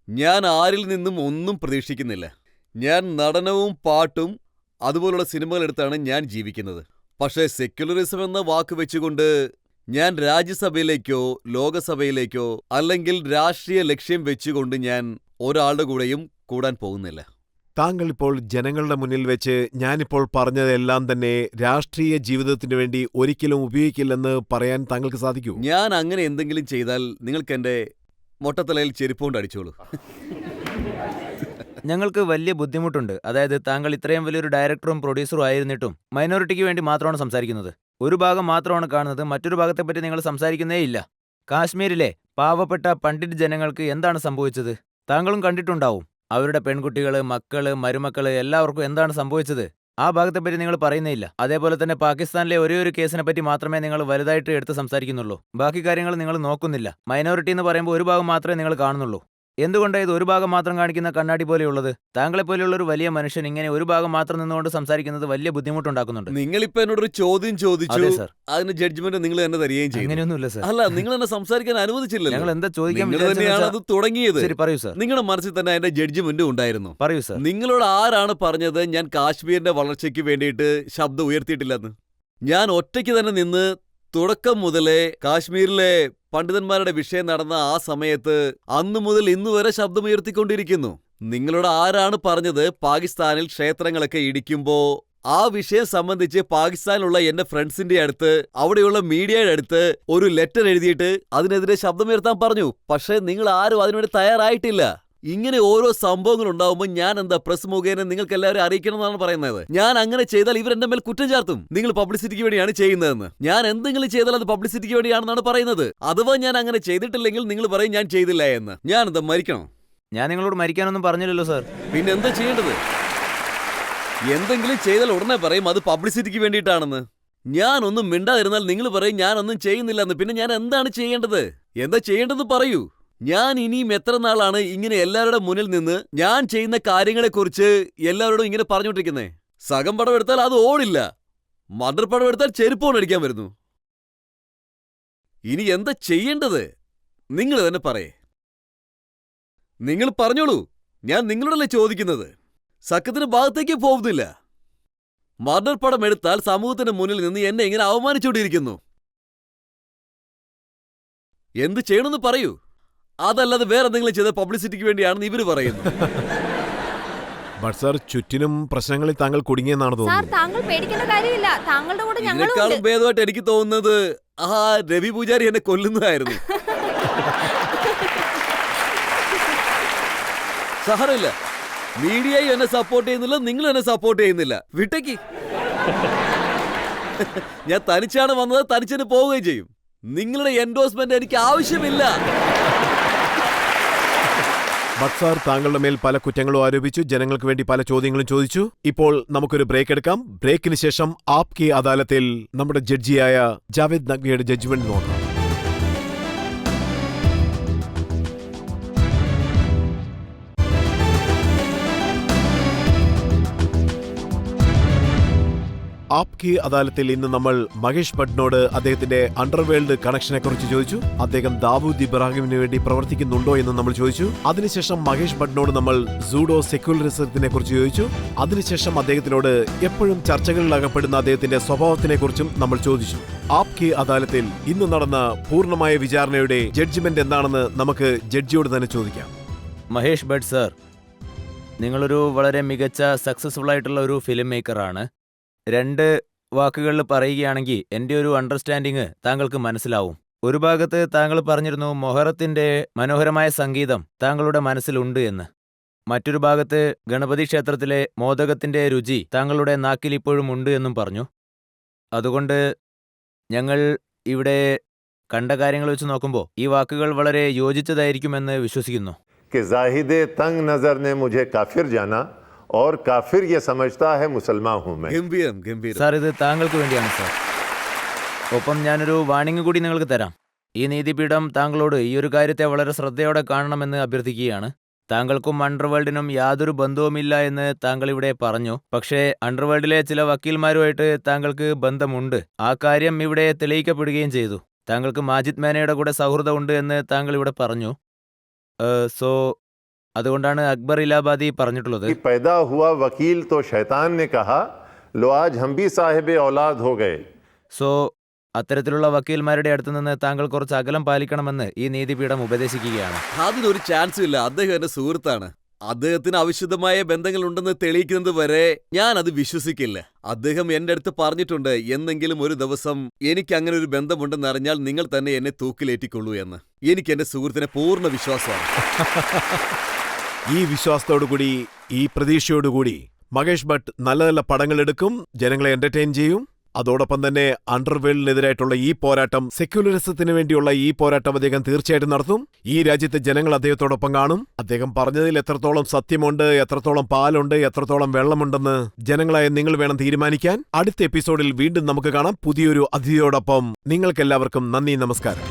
ഞാൻ ആരിൽ നിന്നും ഒന്നും പ്രതീക്ഷിക്കുന്നില്ല. ഞാൻ നടനവും പാട്ടും അതുപോലുള്ള സിനിമകളെടുത്താണ് ഞാൻ ജീവിക്കുന്നത്. പക്ഷേ സെക്യുലറിസം എന്ന വാക്ക് വെച്ചുകൊണ്ട് ഞാൻ രാജ്യസഭയിലേക്കോ ലോകസഭയിലേക്കോ അല്ലെങ്കിൽ രാഷ്ട്രീയ ലക്ഷ്യം വെച്ചുകൊണ്ട് ഞാൻ ഒരാളുടെ കൂടെയും കൂടാൻ പോകുന്നില്ല. താങ്കൾ ഇപ്പോൾ ജനങ്ങളുടെ മുന്നിൽ വെച്ച് ഞാനിപ്പോൾ പറഞ്ഞതെല്ലാം തന്നെ രാഷ്ട്രീയ ജീവിതത്തിന് വേണ്ടി ഒരിക്കലും ഉപയോഗിക്കില്ലെന്ന് പറയാൻ താങ്കൾക്ക് സാധിക്കൂ? ഞാൻ അങ്ങനെ എന്തെങ്കിലും ചെയ്താൽ നിങ്ങൾക്ക് എന്റെ മൊട്ടത്തലയിൽ ചെരുപ്പുകൊണ്ട് അടിച്ചോളൂ. ഞങ്ങൾക്ക് വലിയ ബുദ്ധിമുട്ടുണ്ട്. അതായത് താങ്കൾ ഇത്രയും വലിയൊരു ഡയറക്ടറും പ്രൊഡ്യൂസറും ആയിരുന്നിട്ടും മൈനോറിറ്റിക്ക് വേണ്ടി മാത്രമാണ് സംസാരിക്കുന്നത്. ഒരു ഭാഗം മാത്രമാണ് കാണുന്നത്, മറ്റൊരു ഭാഗത്തെപ്പറ്റി നിങ്ങൾ സംസാരിക്കുന്നേയില്ല. കാശ്മീരിലെ പാവപ്പെട്ട പണ്ഡിറ്റ് ജനങ്ങൾക്ക് എന്താണ് സംഭവിച്ചത് താങ്കളും കണ്ടിട്ടുണ്ടാവും. അവരുടെ പെൺകുട്ടികള്, മക്കള്, മരുമക്കള് എല്ലാവർക്കും എന്താണ് സംഭവിച്ചത്, ആ ഭാഗത്തെപ്പറ്റി നിങ്ങൾ പറയുന്നേയില്ല. അതേപോലെ തന്നെ പാകിസ്ഥാനിലെ ഒരേ ഒരു കേസിനെ പറ്റി മാത്രമേ നിങ്ങൾ വലുതായിട്ട് എടുത്ത് സംസാരിക്കുന്നുള്ളൂ. ബാക്കി കാര്യങ്ങൾ നിങ്ങൾ നോക്കുന്നില്ല. മൈനോറിറ്റി എന്ന് പറയുമ്പോൾ ഒരു ഭാഗം മാത്രമേ നിങ്ങൾ കാണുന്നുള്ളൂ. എന്തുകൊണ്ടാണ് ഇത് ഒരു ഭാഗം മാത്രം കാണിക്കുന്ന കണ്ണാടി പോലെയുള്ളത്? താങ്കളെപ്പോലെയുള്ള ഒരു വലിയ മനുഷ്യൻ ഇങ്ങനെ ഒരു ഭാഗം മാത്രം നിന്നുകൊണ്ട് സംസാരിക്കുന്നത് വലിയ ബുദ്ധിമുട്ടുണ്ടാക്കുന്നുണ്ട്. നിങ്ങളിപ്പോ എന്നോടൊരു ചോദ്യം ചോദിച്ചു, അതെ സർ. അതിന് ജഡ്ജ്മെന്റ് നിങ്ങൾ തന്നെ തരികയും ചെയ്തു. അങ്ങനെയൊന്നുമില്ല സർ. അല്ല, നിങ്ങൾ എന്നെ സംസാരിക്കാൻ അനുവദിച്ചില്ലല്ലോ. ഞങ്ങൾ എന്താ ചോദിക്കാൻ നിങ്ങൾ തന്നെയാണ് അത് തുടങ്ങിയത്. ശരി, പറയൂ സർ. നിങ്ങളുടെ മനസ്സിൽ തന്നെ അതിന്റെ ജഡ്ജ്മെന്റും ഉണ്ടായിരുന്നു. പറയൂ സർ. നിങ്ങളോട് ആരാണ് പറഞ്ഞത് ഞാൻ കാശ്മീരിന്റെ വളർച്ചയ്ക്ക് വേണ്ടിയിട്ട് ശബ്ദം ഉയർത്തിയിട്ടില്ലെന്ന്? ഞാൻ ഒറ്റയ്ക്ക് തന്നെ നിന്ന് തുടക്കം മുതലേ കാശ്മീരിലെ പണ്ഡിതന്മാരുടെ വിഷയം നടന്ന ആ സമയത്ത് അന്നു മുതൽ ഇന്നു വരെ ശബ്ദമുയർത്തിക്കൊണ്ടിരിക്കുന്നു. നിങ്ങളോട് ആരാണ് പറഞ്ഞത് പാകിസ്ഥാനിൽ ക്ഷേത്രങ്ങളൊക്കെ ഇടിക്കുമ്പോ ആ വിഷയം സംബന്ധിച്ച് പാകിസ്ഥാനിലുള്ള എന്റെ ഫ്രണ്ട്സിന്റെ അടുത്ത്, അവിടെയുള്ള മീഡിയയുടെ അടുത്ത് ഒരു ലെറ്റർ എഴുതിയിട്ട് അതിനെതിരെ ശബ്ദമുയർത്താൻ പറഞ്ഞു? പക്ഷേ നിങ്ങൾ ആരും അതിനുവേണ്ടി തയ്യാറായിട്ടില്ല. ഇങ്ങനെ ഓരോ സംഭവങ്ങൾ ഉണ്ടാവുമ്പോൾ ഞാൻ എന്താ പ്രസ് മുഖേന നിങ്ങൾക്ക് എല്ലാവരും അറിയിക്കണം എന്നാണ് പറയുന്നത്. ഞാൻ അങ്ങനെ ചെയ്താൽ ഇവരെന്റെ മേൽ കുറ്റം ചാർത്തും. നിങ്ങൾ പബ്ലിസിറ്റിക്ക് വേണ്ടിയാണ് ചെയ്യുന്നതെന്ന്. ഞാൻ എന്തെങ്കിലും ചെയ്താൽ അത് പബ്ലിസിറ്റിക്ക് വേണ്ടിയാണെന്നാണ് പറയുന്നത്. അഥവാ ഞാൻ അങ്ങനെ ചെയ്തിട്ടില്ലെങ്കിൽ നിങ്ങൾ പറയും ഞാൻ ചെയ്തില്ല എന്ന്. ഞാൻ എന്താ മരിക്കണം? ഞാൻ നിങ്ങളോട് മരിക്കാനൊന്നും പറഞ്ഞില്ലല്ലോ സർ. പിന്നെ എന്താ ചെയ്യേണ്ടത്? എന്തെങ്കിലും ചെയ്താൽ ഉടനെ പറയും അത് പബ്ലിസിറ്റിക്ക് വേണ്ടിയിട്ടാണെന്ന്. ഞാനൊന്നും മിണ്ടാതിരുന്നാൽ നിങ്ങൾ പറയും ഞാനൊന്നും ചെയ്യുന്നില്ല എന്ന്. പിന്നെ ഞാൻ എന്താണ് ചെയ്യേണ്ടത്? എന്താ ചെയ്യേണ്ടത് പറയൂ. ഞാൻ ഇനിയും എത്ര നാളാണ് ഇങ്ങനെ എല്ലാവരുടെ മുന്നിൽ നിന്ന് ഞാൻ ചെയ്യുന്ന കാര്യങ്ങളെക്കുറിച്ച് എല്ലാവരോടും ഇങ്ങനെ പറഞ്ഞുകൊണ്ടിരിക്കുന്നേ? സകം പടം എടുത്താൽ അത് ഓടില്ല, മർഡർ പടം എടുത്താൽ ചെരുപ്പോണ്ട് അടിക്കാൻ വരുന്നു. ഇനി എന്താ ചെയ്യേണ്ടത്? നിങ്ങൾ തന്നെ പറയേ. നിങ്ങൾ പറഞ്ഞോളൂ, ഞാൻ നിങ്ങളോടല്ലേ ചോദിക്കുന്നത്. സക്കത്തിന്റെ ഭാഗത്തേക്ക് പോകുന്നില്ല. മർഡർ പടം എടുത്താൽ സമൂഹത്തിന്റെ മുന്നിൽ നിന്ന് എന്നെ ഇങ്ങനെ അവമാനിച്ചുകൊണ്ടിരിക്കുന്നു. എന്ത് ചെയ്യണമെന്ന് പറയൂ. അതല്ലാതെ വേറെ എന്തെങ്കിലും ചെയ്ത പബ്ലിസിറ്റിക്ക് വേണ്ടിയാണെന്ന് ഇവര് പറയുന്നു. ബട്ട് സാർ, ചുറ്റിനും പ്രശ്നങ്ങളിൽ താങ്കൾ കുടുങ്ങിയെന്നാണ് സാർ, തോന്നുന്നത്. താങ്കൾ പേടിക്കേണ്ട കാര്യമില്ല. താങ്കളുടെ കൂടെ ഞങ്ങളും ഇതിനേക്കാളും ഭേദമായിട്ട് എനിക്ക് തോന്നുന്നത് ആ രവി പൂജാരി എന്നെ കൊല്ലുന്നതായിരുന്നു. സഹറില്ല, മീഡിയയും എന്നെ സപ്പോർട്ട് ചെയ്യുന്നില്ല, നിങ്ങൾ എന്നെ സപ്പോർട്ട് ചെയ്യുന്നില്ല. വിട്ടേക്ക്. ഞാൻ തനിച്ചാണ് വന്നത്, തനിച്ചെന്ന് പോവുകയും ചെയ്യും. നിങ്ങളുടെ എൻഡോഴ്സ്മെന്റ് എനിക്ക് ആവശ്യമില്ല. ബട്ട് സാർ, താങ്കളുടെ മേൽ പല കുറ്റങ്ങളും ആരോപിച്ചു, ജനങ്ങൾക്ക് വേണ്ടി പല ചോദ്യങ്ങളും ചോദിച്ചു. ഇപ്പോൾ നമുക്കൊരു ബ്രേക്ക് എടുക്കാം. ബ്രേക്കിന് ശേഷം ആപ് കി അദാലത്തിൽ നമ്മുടെ ജഡ്ജിയായ ജാവേദ് നഖ്വിയുടെ ജഡ്ജ്മെന്റ് നോക്കാം. ആപ്കി അദാലത്തിൽ ഇന്ന് നമ്മൾ മഹേഷ് ഭട്ടിനോട് അദ്ദേഹത്തിന്റെ അണ്ടർവേൾഡ് കണക്ഷനെ കുറിച്ച് ചോദിച്ചു. അദ്ദേഹം ദാവൂദ് ഇബ്രാഹിമിന് വേണ്ടി പ്രവർത്തിക്കുന്നുണ്ടോ എന്ന് നമ്മൾ ചോദിച്ചു. അതിനുശേഷം മഹേഷ് ഭട്ടിനോട് നമ്മൾ സൂഡോ സെക്യുലറിസത്തിനെ കുറിച്ച് ചോദിച്ചു. അതിനുശേഷം അദ്ദേഹത്തിനോട് എപ്പോഴും ചർച്ചകളിൽ അകപ്പെടുന്ന അദ്ദേഹത്തിന്റെ സ്വഭാവത്തിനെ കുറിച്ചും നമ്മൾ ചോദിച്ചു. ആപ്കി അദാലത്തിൽ ഇന്ന് നടന്ന പൂർണ്ണമായ വിചാരണയുടെ ജഡ്ജ്മെന്റ് എന്താണെന്ന് നമുക്ക് ജഡ്ജിയോട് തന്നെ ചോദിക്കാം. മഹേഷ് ഭട്ട് സർ, നിങ്ങളൊരു വളരെ മികച്ച സക്സസ്ഫുൾ ആയിട്ടുള്ള ഒരു ഫിലിം മേക്കറാണ്. 2 വാക്കുകളിൽ പറയുകയാണെങ്കിൽ എൻ്റെ ഒരു അണ്ടർസ്റ്റാൻഡിങ് താങ്കൾക്ക് മനസ്സിലാവും. ഒരു ഭാഗത്ത് താങ്കൾ പറഞ്ഞിരുന്നു മൊഹറത്തിന്റെ മനോഹരമായ സംഗീതം താങ്കളുടെ മനസ്സിലുണ്ട് എന്ന്. മറ്റൊരു ഭാഗത്ത് ഗണപതി ക്ഷേത്രത്തിലെ മോദകത്തിന്റെ രുചി താങ്കളുടെ നാക്കിൽ ഇപ്പോഴും ഉണ്ട് എന്നും പറഞ്ഞു. അതുകൊണ്ട് ഞങ്ങൾ ഇവിടെ കണ്ട കാര്യങ്ങൾ വെച്ച് നോക്കുമ്പോൾ ഈ വാക്കുകൾ വളരെ യോജിച്ചതായിരിക്കുമെന്ന് വിശ്വസിക്കുന്നു. कि जाहिद तंग नजर ने मुझे काफिर जाना और काफिर ये समझता है मुसलमान हूं मैं. ഗംഭീരം ഗംഭീരം. സാർ, ഇത് താങ്കൾക്ക് വേണ്ടിയാണ് സാർ. ഒപ്പം ഞാനൊരു വാണിംഗ് കൂടി നിങ്ങൾക്ക് തരാം. ഈ നീതിപീഠം താങ്കളോട് ഈ ഒരു കാര്യത്തെ വളരെ ശ്രദ്ധയോടെ കാണണമെന്ന് അഭ്യർത്ഥിക്കുകയാണ്. താങ്കൾക്കും അണ്ടർവേൾഡിനും യാതൊരു ബന്ധവുമില്ല എന്ന് താങ്കൾ ഇവിടെ പറഞ്ഞു. പക്ഷേ അണ്ടർവേൾഡിലെ ചില വക്കീൽമാരുമായിട്ട് താങ്കൾക്ക് ബന്ധമുണ്ട്. ആ കാര്യം ഇവിടെ തെളിയിക്കപ്പെടുകയും ചെയ്തു. താങ്കൾക്ക് മാജിദ് മേനയുടെ കൂടെ സൗഹൃദമുണ്ട് എന്ന് താങ്കൾ ഇവിടെ പറഞ്ഞു. സോ അതുകൊണ്ടാണ് അക്ബർ ഇലാബാദി പറഞ്ഞിട്ടുള്ളത്. कि पैदा हुआ वकील तो शैतान ने कहा लो आज हम भी साहिब औलाद हो गए. സോ അത്തരത്തിലുള്ള വക്കീൽമാരുടെ അടുത്ത് നിന്ന് താങ്കൾ കുറച്ച് അകലം പാലിക്കണമെന്ന് ഈ നീതിപീഠം ഉപദേശിക്കുകയാണ്. അതിനൊരു ചാൻസും ഇല്ല. അദ്ദേഹം എന്റെ സുഹൃത്താണ്. അദ്ദേഹത്തിന് അവിശുദ്ധമായ ബന്ധങ്ങളുണ്ടെന്ന് തെളിയിക്കുന്നത് വരെ ഞാൻ അത് വിശ്വസിക്കില്ല. അദ്ദേഹം എന്റെ അടുത്ത് പറഞ്ഞിട്ടുണ്ട്, എന്നെങ്കിലും ഒരു ദിവസം എനിക്ക് അങ്ങനെ ഒരു ബന്ധമുണ്ടെന്ന് അറിഞ്ഞാൽ നിങ്ങൾ തന്നെ എന്നെ തൂക്കിലേറ്റിക്കൊള്ളൂ എന്ന്. എനിക്ക് എന്റെ സുഹൃത്തിനെ പൂർണ്ണ വിശ്വാസമാണ്. ഈ വിശ്വാസത്തോടുകൂടി, ഈ പ്രതീക്ഷയോടുകൂടി മഹേഷ് ഭട്ട് നല്ല നല്ല പടങ്ങൾ എടുക്കും, ജനങ്ങളെ എന്റർടൈൻ ചെയ്യും. അതോടൊപ്പം തന്നെ അണ്ടർവേൾഡിനെതിരായിട്ടുള്ള ഈ പോരാട്ടം, സെക്യുലറിസത്തിന് വേണ്ടിയുള്ള ഈ പോരാട്ടം അദ്ദേഹം തീർച്ചയായിട്ടും നടത്തും. ഈ രാജ്യത്തെ ജനങ്ങൾ അദ്ദേഹത്തോടൊപ്പം കാണും. അദ്ദേഹം പറഞ്ഞതിൽ എത്രത്തോളം സത്യമുണ്ട്, എത്രത്തോളം പാലുണ്ട്, എത്രത്തോളം വെള്ളമുണ്ടെന്ന് ജനങ്ങളായ നിങ്ങൾ വേണം തീരുമാനിക്കാൻ. അടുത്ത എപ്പിസോഡിൽ വീണ്ടും നമുക്ക് കാണാം പുതിയൊരു അതിഥിയോടൊപ്പം. നിങ്ങൾക്കെല്ലാവർക്കും നന്ദി, നമസ്കാരം.